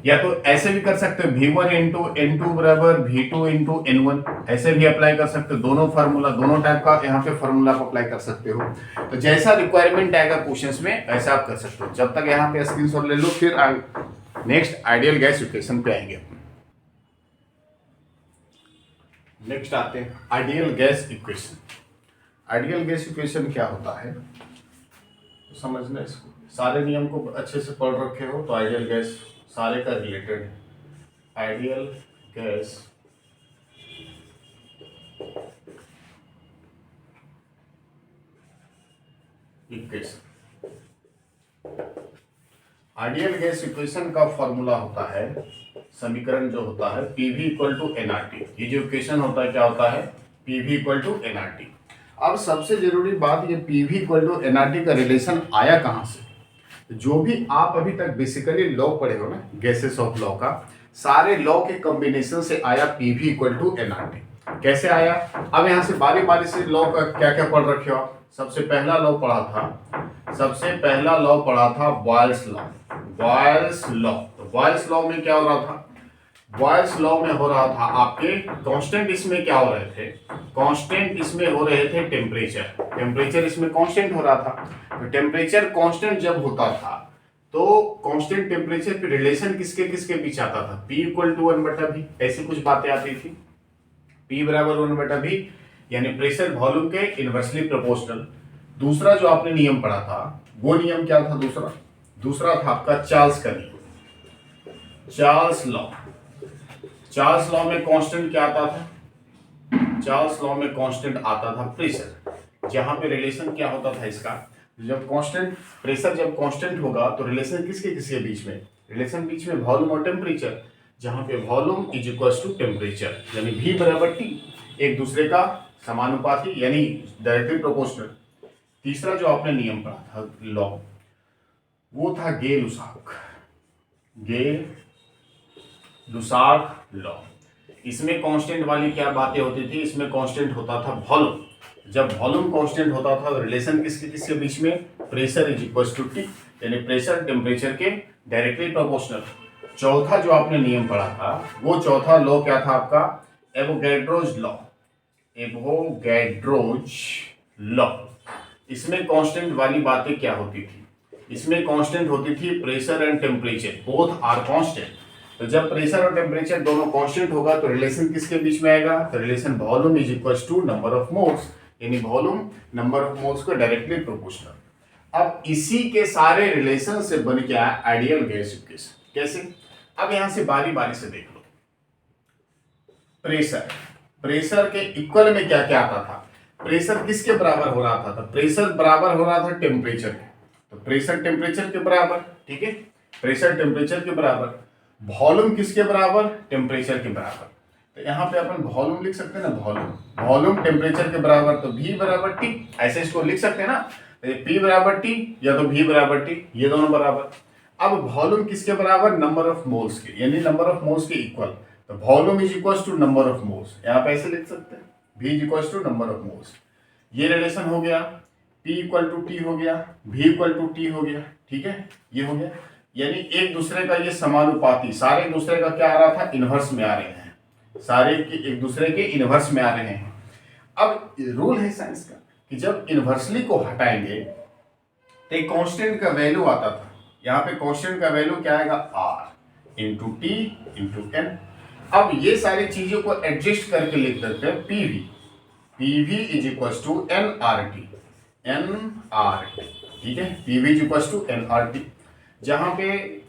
या तो ऐसे भी कर सकते हो V1 इंटू N2 बराबर V2 इंटू N1, ऐसे भी अप्लाई कर सकते हो। दोनों फार्मूला, दोनों टाइप का यहाँ पे फार्मूला आप अप्लाई कर सकते हो। तो जैसा रिक्वायरमेंट आएगा क्वेश्चंस में वैसा आप कर सकते हो। जब तक यहाँ पे स्क्रीनशॉट ले लो, फिर नेक्स्ट आइडियल गैस इक्वेशन पे आएंगे। नेक्स्ट आते हैं ideal gas equation. Ideal gas equation क्या होता है समझना, इसको सारे नियम को अच्छे से पढ़ रखे हो तो आइडियल गैस सारे का रिलेटेड है। Ideal gas equation, ideal gas equation का फॉर्मूला होता है, समीकरण जो होता है PV इक्वल टू NRT। ये जो इक्वेशन होता है क्या होता है, PV इक्वल टू NRT। अब सबसे जरूरी बात, ये PV इक्वल टू NRT का रिलेशन आया कहां से, जो भी आप अभी तक बेसिकली लॉ पढ़े हो ना, गैसेस ऑफ लॉ का, सारे लॉ के कॉम्बिनेशन से आया PV इक्वल टू NRT। कैसे आया, अब यहां से बारी बारी से लॉ का क्या क्या पढ़ रखे हो आप। सबसे पहला लॉ पढ़ा था बॉयल्स लॉ। तो बॉयल्स लॉ में क्या हो रहा था, बॉयल्स लॉ में हो रहा था आपके कांस्टेंट, इसमें क्या हो रहे थे, कांस्टेंट इसमें हो रहे थे टेम्परेचर इसमें कांस्टेंट हो रहा था। तो टेम्परेचर कांस्टेंट जब होता था तो कांस्टेंट टेम्परेचर पे रिलेशन किसके किसके बीच आता था, P इक्वल टू 1/V, ऐसी कुछ बातें आती थी। P बराबर 1/V यानी प्रेशर वॉल्यूम के इनवर्सली प्रोपोर्शनल। दूसरा जो आपने नियम पढ़ा था वो नियम क्या था, दूसरा था आपका चार्ल्स का नियम, चार्ल्स लॉ में कांस्टेंट क्या आता था, चार्ल्स लॉ में कांस्टेंट आता था प्रेशर। जहां पे रिलेशन क्या होता था इसका, जब कांस्टेंट प्रेशर जब कांस्टेंट होगा तो रिलेशन किसके किसके बीच में, रिलेशन बीच में वॉल्यूम और टेम्परेचर, जहां पे volume is equal to temperature, यानी V बराबर T, एक दूसरे का समानुपाती यानी डायरेक्टली प्रोपोर्शनल। तीसरा जो आपने नियम पढ़ा था लॉ, वो था गे लुसाक लॉ। इसमें कांस्टेंट वाली क्या बातें होती थी, इसमें कांस्टेंट होता था वॉल्यूम। जब वॉल्यूम कांस्टेंट होता था तो रिलेशन किसके किसके बीच में, pressure is equal to T, यानी प्रेशर टेम्परेचर के डायरेक्टली प्रोपोर्शनल। चौथा जो आपने नियम पढ़ा था वो चौथा लॉ क्या था आपका, एवोगैड्रोज लॉ। इसमें कांस्टेंट वाली बातें क्या होती थी, इसमें कांस्टेंट होती थी pressure and temperature both are constant. तो जब प्रेशर और टेम्परेचर दोनों कांस्टेंट होगा तो रिलेशन किसके बीच में आएगा, तो relation volume is equal to number of moles, यानी वॉल्यूम नंबर ऑफ मोल्स को डायरेक्टली प्रोपोर्शनल। अब इसी के सारे रिलेशन से बन के आया आइडियल गैस इक्वेशन। कैसे, अब यहां से बारी बारी से देख लो। प्रेशर के इक्वल में क्या क्या आता था, प्रेशर किसके बराबर हो रहा था, तो प्रेशर बराबर हो रहा था टेम्परेचर के, तो प्रेशर टेम्परेचर के बराबर, ठीक है, प्रेशर टेम्परेचर के बराबर। वॉल्यूम किसके बराबर, टेम्परेचर के बराबर। तो यहाँ पे अपन वॉल्यूम लिख सकते हैं ना, वॉल्यूम टेम्परेचर के बराबर, तो V बराबर T, ऐसे इसको लिख सकते हैं ना। P बराबर T या तो V बराबर T, ये दोनों बराबर। अब वॉल्यूम किसके बराबर? नंबर ऑफ मोल्स के, यानी नंबर ऑफ मोल्स के इक्वल। तो volume is equal to number of moles, यहाँ पे ऐसे लिख सकते हैं, V is equal to number of moles. ये रिलेशन हो गया, P इक्वल टू T हो गया, V इक्वल टू T हो गया, ठीक है, ये हो गया। यानी एक दूसरे का ये समानुपाती, सारे एक दूसरे का क्या आ रहा था? इनवर्स में आ रहे हैं, सारे एक दूसरे के इनवर्स में आ रहे हैं। अब रूल है साइंस का कि जब इनवर्सली को हटाएंगे तो एक कांस्टेंट का वैल्यू आता था, यहाँ पे कांस्टेंट का वैल्यू क्या आएगा? R into T into N. अब ये सारी चीजों को एडजस्ट करके लिख देते हैं PV, PV is equal to NRT, NRT, ठीक है, PV is equal to NRT, जहां पे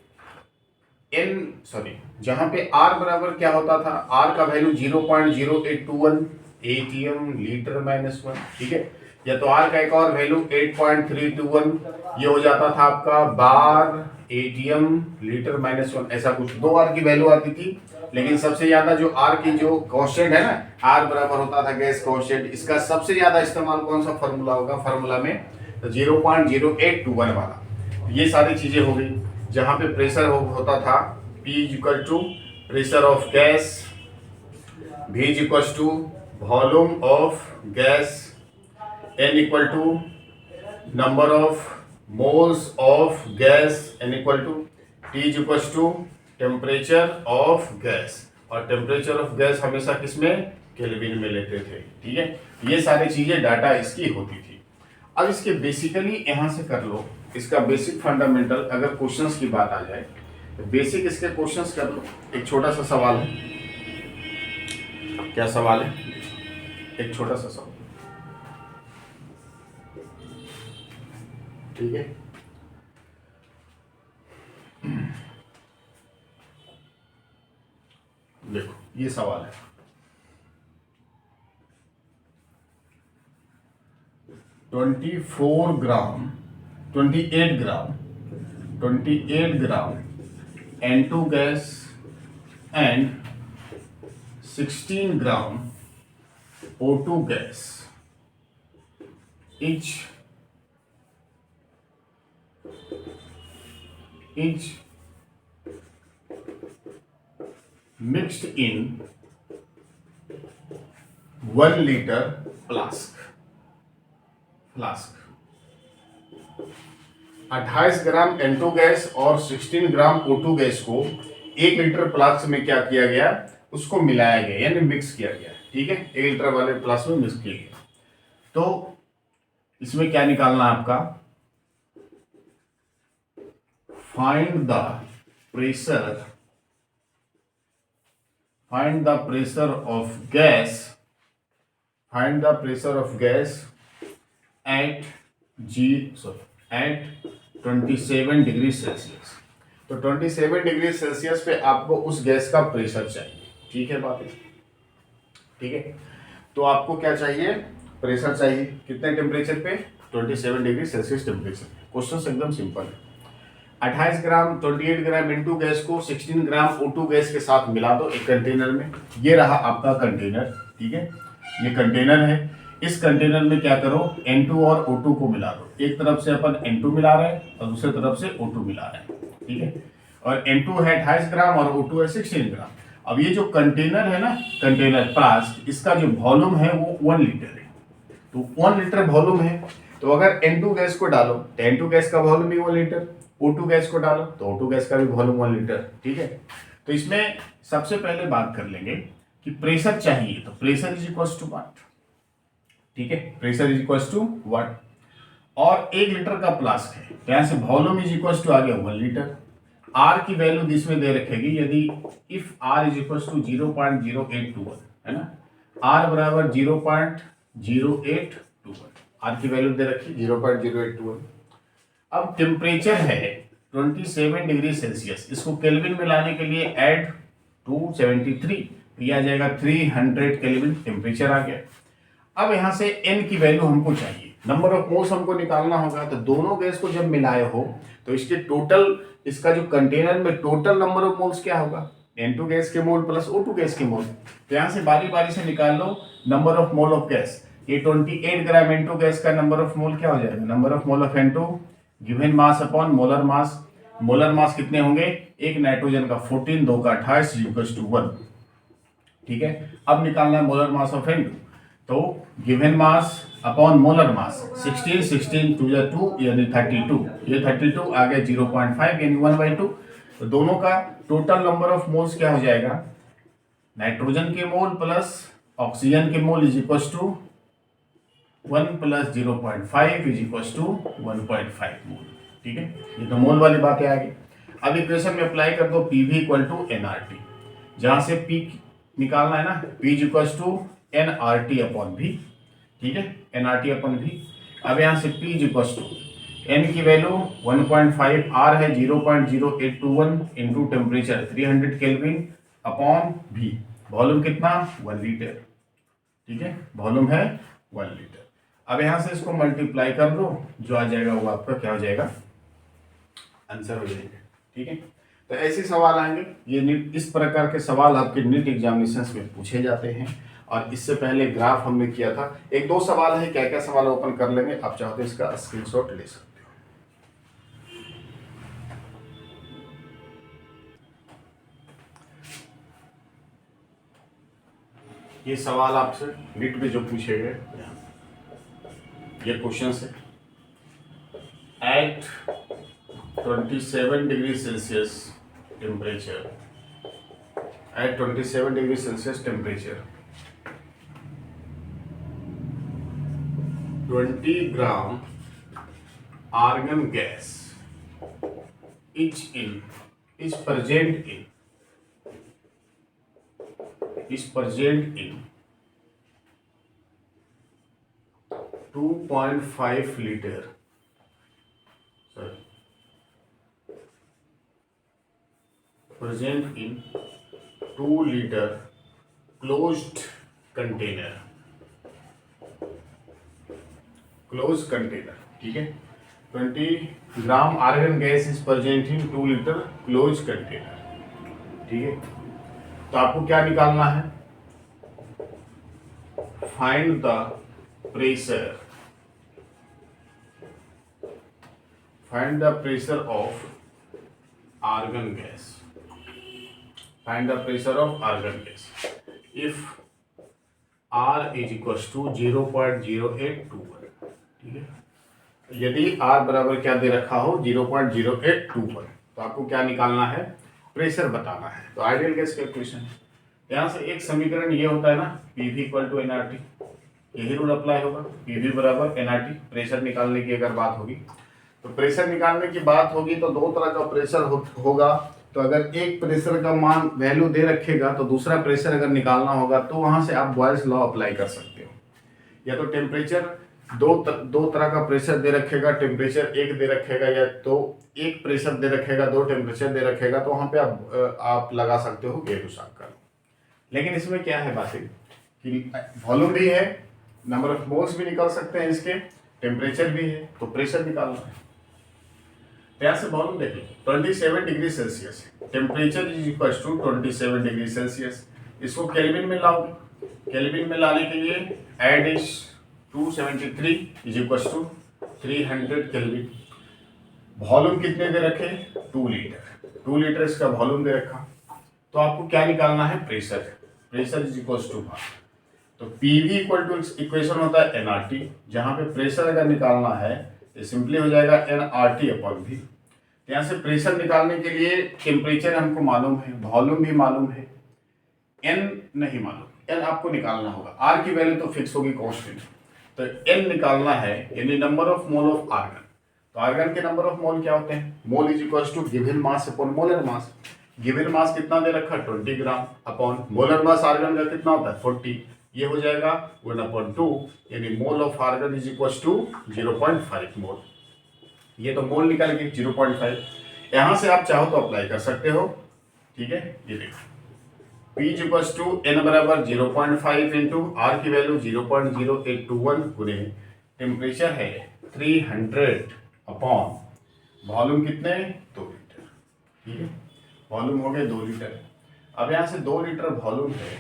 जहां पे R बराबर क्या होता था? R का वैल्यू 0.0821 ATM लीटर -1, ठीक है, या तो R का एक और वैल्यू 8.321, ये हो जाता था आपका बार ATM लीटर -1, ऐसा कुछ 2 R की वैल्यू आती थी। लेकिन सबसे ज्यादा जो R की जो कांस्टेंट है ना, R बराबर होता था गैस कांस्टेंट, इसका सबसे ज्यादा इस्तेमाल कौन सा फॉर्मूला होगा? फॉर्मूला में तो 0.0821 वाला। ये सारी चीजें हो गई, जहां पे प्रेशर होता था P equal to pressure of gas, V equal to volume of gas, N equal to number of moles of gas, N equal to T equal to temperature of gas, और टेम्परेचर ऑफ गैस हमेशा किसमें? केल्विन में लेते थे, ठीक है। ये सारी चीजें डाटा इसकी होती थी। अब इसके बेसिकली यहां से कर लो, इसका बेसिक फंडामेंटल अगर क्वेश्चंस की बात आ जाए तो बेसिक इसके क्वेश्चंस कर लो। एक छोटा सा सवाल है, क्या सवाल है? एक छोटा सा सवाल, ठीक है। देखो ये सवाल है, 28 ग्राम N2 gas and 16 gram O2 gas each mixed in 1 liter flask. 28 gram N2 gas और 16 ग्राम O2 गैस को 1 लीटर फ्लास्क में क्या किया गया? उसको मिलाया गया, यानी मिक्स किया गया, ठीक है, 1 लीटर वाले फ्लास्क में मिक्स किया गया। तो इसमें क्या निकालना है आपका? Find the pressure of gas at 27 degree Celsius. तो 27 डिग्री सेल्सियस पे आपको उस गैस का प्रेशर चाहिए, ठीक है बात है, ठीक है। तो आपको क्या चाहिए? प्रेशर चाहिए, कितने टेम्परेचर पे? 27 डिग्री सेल्सियस टेम्परेचर। क्वेश्चन एकदम सिंपल है। 28 ग्राम N2 गैस को 16 ग्राम O2 गैस के साथ मिला दो एक कंटेनर में। ये रहा आपका कंटेनर, ठीक है, ये कंटेनर है। इस कंटेनर में क्या करो? N2 और O2 को मिला दो। एक तरफ से अपन N2 मिला रहे हैं और दूसरी तरफ से O2 मिला रहे हैं, ठीक है। और N2 है 28 ग्राम और O2 है 16 ग्राम। अब ये जो कंटेनर है ना, कंटेनर फ्लास्क, इसका जो वॉल्यूम है वो 1 लीटर है। तो 1 लीटर वॉल्यूम है, तो अगर N2 गैस को डालो तो N2 गैस का वॉल्यूम भी 1 लीटर, O2 गैस को डालो तो O2 गैस का भी वॉल्यूम 1 लीटर, ठीक है। तो इसमें सबसे पहले बात कर लेंगे कि प्रेशर चाहिए, तो pressure is equal to what, ठीक है, pressure is equal to what, और 1 लीटर का फ्लास्क है, तो यहां से वॉल्यूम इज इक्वल टू आ गया 1 लीटर। R की वैल्यू इसमें दे रखेगी, यदि if R is equal to 0.0821 है ना, R बराबर 0.0821, R की वैल्यू दे रखी 0.0821। अब टेम्परेचर है 27 डिग्री सेल्सियस, इसको केल्विन में लाने के लिए ऐड 273, तो यह आ जाएगा 300 केल्विन, टेम्परेचर आ गया। अब यहां से N की वैल्यू हमको चाहिए, नंबर ऑफ मोल्स हमको निकालना होगा। तो दोनों गैस को जब मिलाए हो तो इसके टोटल, इसका जो कंटेनर में टोटल नंबर ऑफ मोल्स क्या होगा? N2 गैस के मोल प्लस O2 गैस के मोल। तो यहां से बारी बारी से निकाल लो number of mole of gas. ये 28 ग्राम इनटू गैस का नंबर ऑफ मोल क्या हो जाएगा, number of mole of N2 given mass upon molar mass. Molar mass कितने होंगे, एक नाइट्रोजन का 14, 2 का 28 इक्वल्स टू 1। ठीक है, अब निकालना है मोलर मास ऑफ N2, तो गिवन मास अपॉन मोलर मास 16, 16 2 या 2 यानी 32, ये 32 आ गया 0.5 यानी 1/2। तो दोनों का टोटल नंबर ऑफ मोल्स क्या हो जाएगा, नाइट्रोजन के मोल प्लस ऑक्सीजन के mole is equals to 1 plus 0.5 is equals to 1.5 mole. ठीक है, ये तो मोल वाली बातें आ गई। अब इक्वेशन में अप्लाई कर दो PV इक्वल टू NRT, जहां से P निकालना है ना, P is equals to NRT upon V। ठीक है, NRT अपॉन V। अब यहाँ से P is equals to N की वैल्यू 1.5, R है 0.0821 into temperature 300 kelvin upon V। Volume कितना, 1 लीटर। ठीक है, वॉल्यूम है 1 लीटर। अब यहां से इसको मल्टीप्लाई कर दो, जो आ जाएगा वो आपका क्या हो जाएगा, आंसर हो जाएगा। ठीक है, तो ऐसे सवाल आएंगे, ये नीट, इस प्रकार के सवाल आपके नीट एग्जामिनेशंस में पूछे जाते हैं। और इससे पहले ग्राफ हमने किया था, 1-2 सवाल है, क्या क्या सवाल ओपन कर लेंगे, आप चाहो तो इसका स्क्रीनशॉट ले सकते हो। ये सवाल आपसे नीट में जो पूछे गए, ये क्वेश्चन है at 27 degree Celsius temperature, at 27 degree Celsius temperature 20 gram argon gas is present in 2.5 liter, present in 2 liter closed container, ठीक है। 20 gram argon gas is present in 2 litre close container. ठीक है, तो आपको क्या निकालना है, find the pressure, find the pressure of argon gas, find the pressure of argon gas if R is equal to 0.0821। ठीक है, यदि R बराबर क्या दे रखा हो, 0.0821, तो आपको क्या निकालना है, प्रेशर बताना है। तो आइडियल गैस कैलकुलेशन, यहाँ से एक समीकरण ये होता है ना, PV इक्वल टू NRT, यही रूल अप्लाई होगा, PV बराबर NRT। प्रेशर निकालने की अगर बात होगी, तो प्रेशर निकालने की बात होगी तो दो तरह का प्रेशर होगा। तो अगर एक प्रेशर का मान वैल्यू दे रखेगा, तो दूसरा प्रेशर अगर निकालना होगा, तो वहां से आप बॉयल्स लॉ अप्लाई कर सकते हो। या तो टेम्परेचर दो तरह का प्रेशर दे रखेगा, टेम्परेचर एक दे रखेगा, या तो एक प्रेशर दे रखेगा, 2 टेम्परेचर दे रखेगा, तो वहां पे आप लगा सकते हो गेरुसाक का। लेकिन इसमें क्या है बात कि वॉल्यूम भी है, नंबर ऑफ मोल्स भी निकाल सकते हैं इसके, टेम्परेचर भी है, तो प्रेशर निकालना है। यहाँ से वॉल्यूम देख लो, 27 degree Celsius, temperature is equal to 27 degree Celsius. इसको केल्विन में लाओगे, केल्विन में लाने के लिए add is 273 is equal to 300 kelvin. Volume कितने दे रखे, 2 लीटर, 2 लीटर इसका वॉल्यूम दे रखा। तो आपको क्या निकालना है, pressure, pressure is equal to भार। तो PV इक्वल टू इक्वेशन होता है NRT, जहां पे प्रेशर अगर निकालना है तो सिंपली हो जाएगा NRT अपॉन V। यहाँ से प्रेशर निकालने के लिए टेम्परेचर हमको मालूम है, वॉल्यूम भी मालूम है, N नहीं मालूम, N आपको निकालना होगा। R की वैल्यू तो फिक्स होगी कांस्टेंट, तो N निकालना है, यानी number of mole of argon. तो आर्गन के नंबर ऑफ मोल क्या होते हैं, mole is equal to given mass upon molar mass. Given mass कितना दे रखा, 20 gram upon molar mass argon का कितना होता है, 40। ये हो जाएगा 1/2, यानी mole of argon is equal to 0.5 mole. ये तो मोल निकल गई 0.5। यहां से आप चाहो तो अप्लाई कर सकते हो। ठीक है, ये देखो P is equal to N बराबर 0.5 इंटू R की वैल्यू 0.0821 गुने टेम्परेचर है 300 अपॉन वॉल्यूम कितने, 2 लीटर। ठीक है, वॉल्यूम हो गए 2 लीटर। अब यहां से 2 लीटर वॉल्यूम है,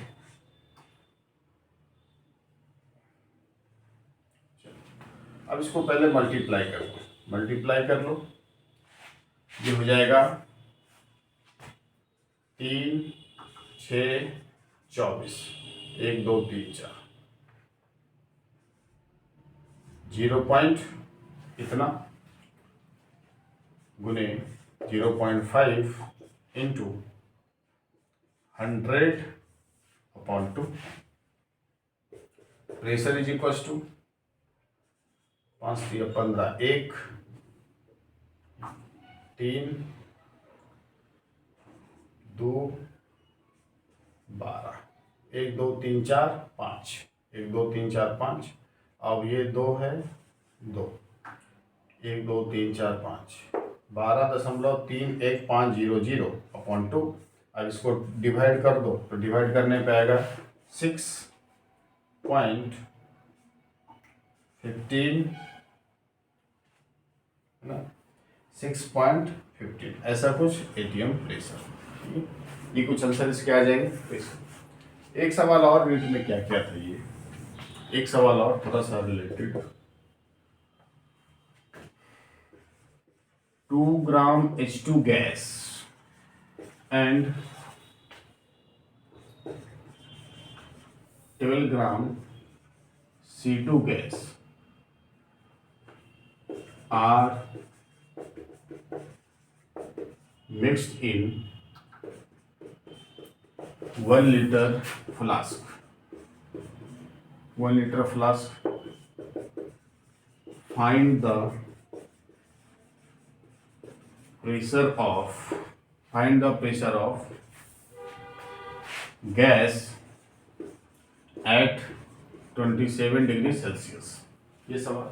अब इसको पहले मल्टीप्लाई कर लो, मल्टीप्लाई कर लो, ये हो जाएगा 3 6 24, 1 2 3 4, 0 पॉइंट इतना गुने 0.5 into 100/2। Pressure is equal to 5 3 15, 1 3 2 12, 1 2 3 4 5, 1 2 3 4 5। अब ये 2 है, 2 1 2 3 4 5, 12.31500/2। अब इसको डिवाइड कर दो, तो डिवाइड करने पे आएगा 6.15 ना, 6.15 ऐसा कुछ एटीएम प्रेशर। ये कुछ आंसर इसके आ जाएंगे प्रेशर। एक सवाल और रीट में क्या क्या था, ये एक सवाल और थोड़ा सा related. 2 gram H2 gas and 12 gram C2 gas are mixed in 1 liter flask. 1 liter flask. Find the pressure of gas at 27 degree Celsius. ये सवाल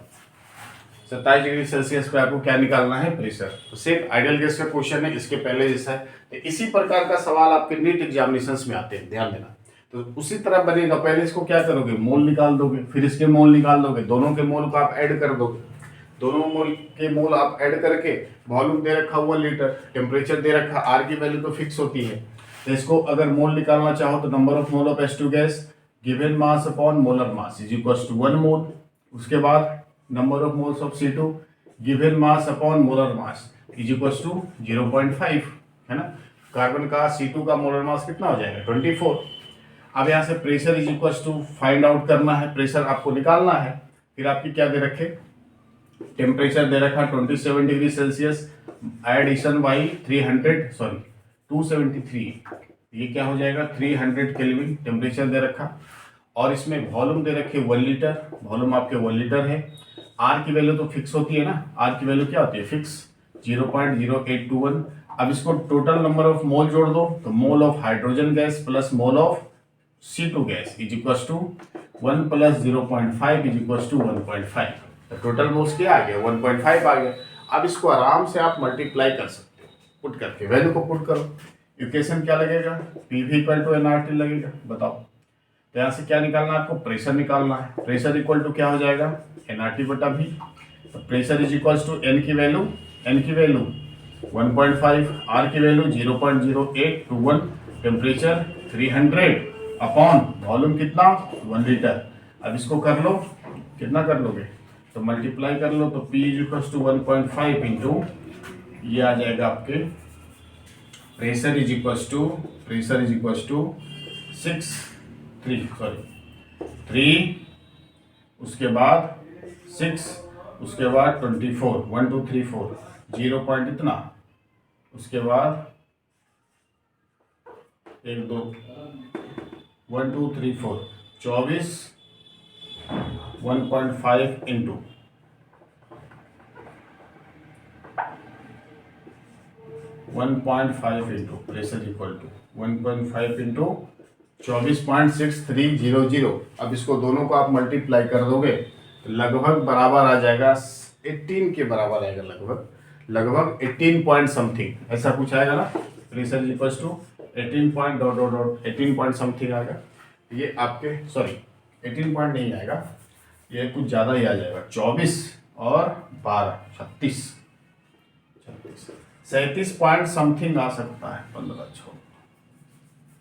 27 डिग्री सेल्सियस पे आपको क्या निकालना है, प्रेशर। तो सेम आइडियल गैस का क्वेश्चन है, इसके पहले जैसा है। तो इसी प्रकार का सवाल आपके नीट एग्जामिनेशंस में आते हैं, ध्यान देना। तो उसी तरह बनेगा, पहले इसको क्या करोगे, मोल निकाल दोगे, फिर इसके मोल निकाल दोगे, दोनों के मोल को आप ऐड कर दोगे, दोनों मोल के मोल आप ऐड करके, वॉल्यूम दे रखा 1 लीटर, टेम्परेचर दे रखा, आर की वैल्यू तो फिक्स होती है। तो इसको अगर मोल निकालना चाहो तो number of mole of H2 gas given mass upon molar mass is equal to 1 mole. उसके बाद number of moles of C2 given mass upon molar mass is equal to 0.5, है ना। कार्बन का C2 का मोलर मास कितना हो जाएगा, 24। अब यहाँ से pressure is equal to find out करना है, प्रेशर आपको निकालना है। फिर आपकी क्या दे रखे, टेम्परेचर दे रखा 27 डिग्री सेल्सियस, एडिशन बाई 273, ये क्या हो जाएगा 300 केल्विन टेम्परेचर दे रखा। और इसमें वॉल्यूम दे रखे 1 लीटर, वॉल्यूम आपके 1 लीटर है। आर की वैल्यू तो फिक्स होती है ना, आर की वैल्यू क्या होती है, फिक्स 0.0821। अब इसको टोटल नंबर ऑफ मोल जोड़ दो, तो mole of hydrogen gas plus mole of C2 gas is equal to 1 + 0.5 is equal to 1.5। तो टोटल मोल्स क्या आ गया, 1.5 आ गया। अब इसको आराम से आप मल्टीप्लाई कर सकते हो, पुट करके वैल्यू को पुट करो। इक्वेशन क्या लगेगा, PV = nRT लगेगा। बताओ, तो यहाँ से क्या निकालना है आपको, प्रेशर निकालना है। प्रेशर इक्वल टू क्या हो जाएगा, nRT/V। तो pressure is equal to n की वैल्यू 1.5, R की वैल्यू 0.0821, टेम्परेचर 300 अपॉन वॉल्यूम कितना 1 लीटर। अब इसको कर लो, कितना कर लोगे, तो मल्टीप्लाई कर लो। तो P = 1.5 इंटू ये आ जाएगा आपके प्रेशर इज इक्वल टू 3, उसके बाद 6, उसके बाद 24, 1 2 3 4, 0 पॉइंट इतना, उसके बाद 1 2 1 2 3 4 24, 1.5 into 1.5 into pressure equal to 1.5 into 24.6300। अब इसको दोनों को आप मल्टीप्लाई कर दोगे तो लगभग बराबर आ जाएगा 18 के बराबर आएगा, लगभग 18 पॉइंट समथिंग ऐसा कुछ आएगा ना। Pressure equal to 18 point something आएगा। ये आपके 18 पॉइंट नहीं आएगा, ये कुछ ज़्यादा ही आ जाएगा। 24 और 12 36 37 पॉइंट समथिंग आ सकता है। 15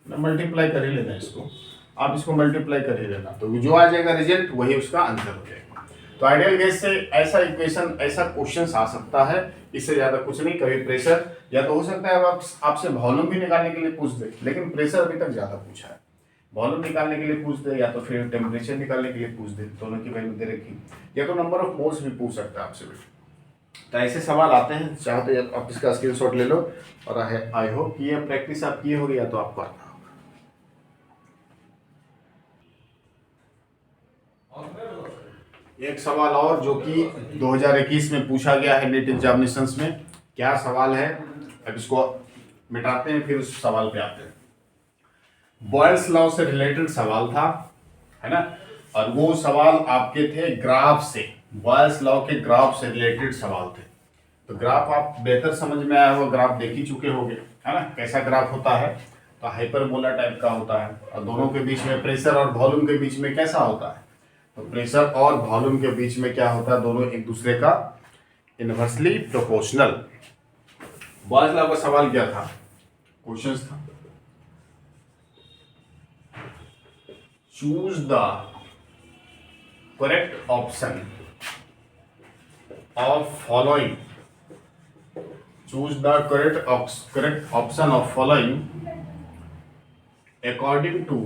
मल्टीप्लाई कर ही लेना इसको, आप इसको मल्टीप्लाई कर ही लेना, तो जो आ जाएगा रिजल्ट वही उसका आंसर हो जाएगा। तो आइडियल गैस से ऐसा इक्वेशन, ऐसा क्वेश्चन आ सकता है, इससे ज्यादा कुछ नहीं। कभी प्रेशर, या तो हो सकता है आपसे वॉल्यूम भी निकालने के लिए पूछ दे, लेकिन प्रेशर अभी तक ज्यादा पूछा है। वॉल्यूम निकालने के लिए पूछ दे, या तो फिर टेम्परेचर निकालने के लिए पूछ दे, दोनों की वैल्यू दे रखी, या तो नंबर ऑफ मोल्स भी पूछ सकता है आपसे भी। तो ऐसे सवाल आते हैं, चाहो तो आप इसका स्क्रीनशॉट ले लो, और आई होप कि ये प्रैक्टिस आप किए होगी या तो आप करना होगा। एक सवाल और जो कि 2021 में पूछा गया है नीट एग्जामिनेशंस में, क्या सवाल है, अब इसको मिटाते हैं फिर उस सवाल पे आते हैं। बॉयल्स लॉ से रिलेटेड सवाल था, है ना, और वो सवाल आपके थे ग्राफ से, बॉयल्स लॉ के ग्राफ से रिलेटेड सवाल थे। तो ग्राफ आप बेहतर समझ में आया हुआ, ग्राफ देख ही चुके होंगे, है ना, कैसा ग्राफ होता है। तो हाइपरबोला टाइप का होता है, और दोनों के बीच में प्रेशर और वॉल्यूम के बीच में कैसा होता है, तो प्रेशर और वॉल्यूम के बीच में क्या होता है, दोनों एक दूसरे का इनवर्सली प्रोपोर्शनल। बॉयल्स लॉ का सवाल क्या था, क्वेश्चन था, choose the correct option of following, choose the correct option of following according to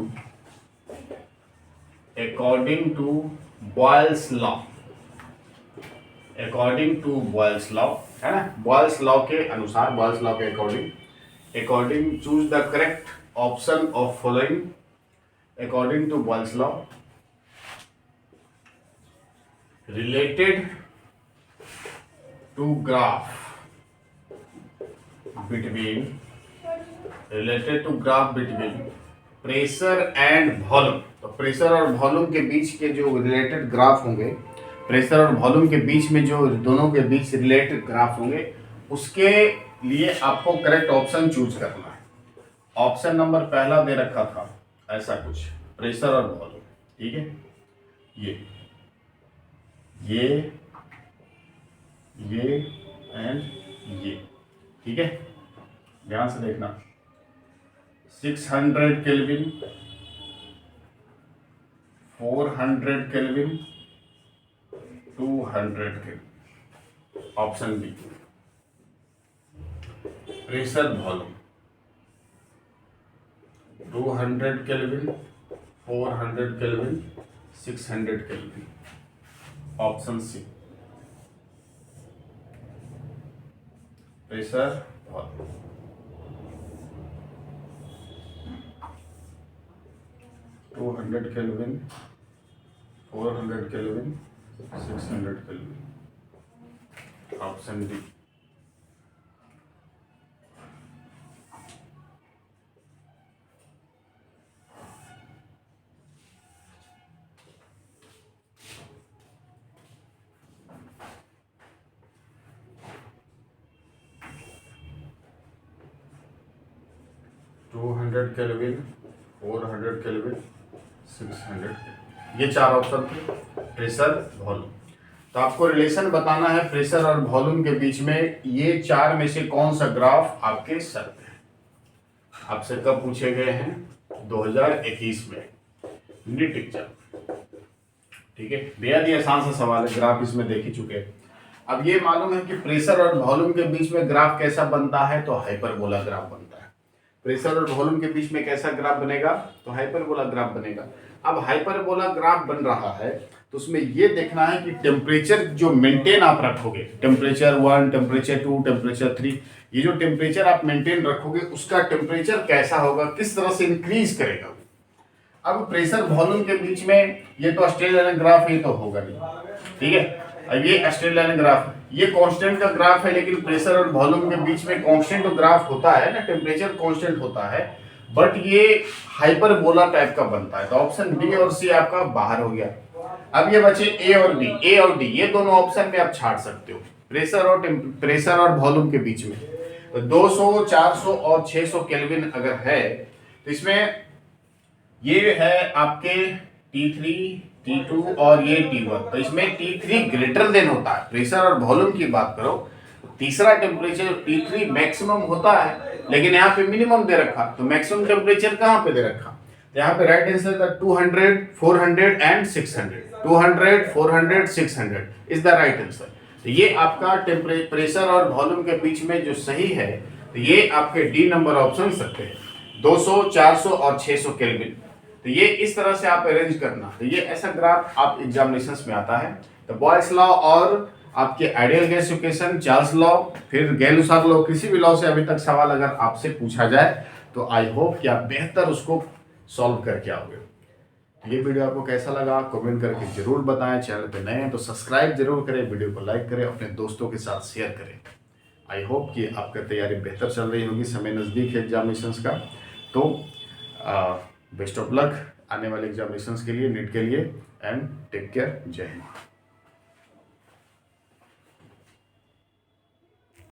Boyle's law, according to Boyle's law, है ना, Boyle's law के अनुसार, Boyle's law के according choose the correct option of following according to Boyle's law related to graph between pressure and volume. तो प्रेशर और वॉल्यूम के बीच के जो रिलेटेड ग्राफ होंगे, प्रेशर और वॉल्यूम के बीच में जो दोनों के बीच रिलेटेड ग्राफ होंगे, उसके लिए आपको करेक्ट ऑप्शन चूज करना है। ऑप्शन नंबर पहला दे रखा था ऐसा कुछ, प्रेशर और वॉल्यूम, ठीक है, ये एंड ये, ठीक है, ध्यान से देखना। 600 kelvin, 400 kelvin, 200 kelvin, option B pressure volume. 200 kelvin, 400 kelvin, 600 kelvin, option C pressure volume. 200 kelvin, 400 kelvin, 600 kelvin, option D. Kelvin, 400 kelvin, 600 kelvin, ये चार ऑप्शन थे, प्रेशर वॉल्यूम। तो आपको रिलेशन बताना है प्रेशर और वॉल्यूम के बीच में, ये चार में से कौन सा ग्राफ आपके सर पे है। आपसे कब पूछे गए हैं, 2021 में नीट एग्जाम, ठीक है, बेहद ही आसान सा सवाल है, ग्राफ इसमें देख ही चुके हैं। अब ये मालूम है कि प्रेशर और वॉल्यूम के बीच में ग्राफ कैसा बनता है, तो हाइपरबोला ग्राफ बनता है। प्रेशर और वॉल्यूम के बीच में कैसा ग्राफ बनेगा, तो हाइपरबोला ग्राफ बनेगा। अब हाइपरबोला ग्राफ बन रहा है तो उसमें ये देखना है कि टेम्परेचर जो मेंटेन आप रखोगे, टेम्परेचर 1, टेम्परेचर 2, टेम्परेचर 3, ये जो टेम्परेचर आप मेंटेन रखोगे उसका टेम्परेचर कैसा होगा, किस तरह से इंक्रीज करेगा। अब प्रेशर वॉल्यूम के बीच में ये तो स्ट्रेट लाइन ग्राफ है, तो होगा नहीं, ठीक है। अब ये स्ट्रेट लाइन ग्राफ, ये कांस्टेंट का ग्राफ है, लेकिन प्रेशर और वॉल्यूम के बीच में कांस्टेंट ग्राफ होता है ना, टेम्परेचर कांस्टेंट होता है, बट ये हाइपरबोला टाइप का बनता है। तो ऑप्शन बी और सी आपका बाहर हो गया। अब ये बचे ए और बी, ए और डी, ये दोनों ऑप्शन में आप छाड़ सकते हो प्रेशर और वॉल्यूम के बीच में। तो 200, 400 और 600 केल्विन अगर है तो इसमें ये है आपके T3, T2 और ये T1। तो इसमें T3 ग्रेटर देन होता है, प्रेशर और वॉल्यूम की बात करो, तीसरा टेम्परेचर T3 मैक्सिमम होता है, लेकिन यहाँ पे मिनिमम दे रखा, तो मैक्सिमम टेम्परेचर कहाँ पे दे रखा, यहाँ पे राइट आंसर था 200, 400 and 600। 200, 400, 600 is the right answer. तो ये आपका टेम्परेचर और वॉल्यूम के बीच में जो सही है, तो ये आपके डी नंबर ऑप्शन सकते हैं, 200, 400 और 600 केल्विन। तो ये इस तरह से आप अरेंज करना। तो ये ऐसा ग्राफ आप एग्जामिनेशंस में आता है। तो बॉयल्स लॉ और आपके ideal gas equation, Charles law, फिर गैलुसार लॉ, किसी भी लॉ से अभी तक सवाल अगर आपसे पूछा जाए तो आई होप कि आप बेहतर उसको सॉल्व करके आओगे। ये वीडियो आपको कैसा लगा कमेंट करके जरूर बताएं। चैनल पे नए हैं तो सब्सक्राइब जरूर करें, वीडियो को लाइक करें, अपने दोस्तों के साथ शेयर करें। आई होप कि आपकी तैयारी बेहतर चल रही होगी, समय नज़दीक है एग्जामिनेशंस का। तो बेस्ट ऑफ लक आने वाले एग्जामिनेशंस के लिए, नीट के लिए, एंड टेक केयर। जय हिंद।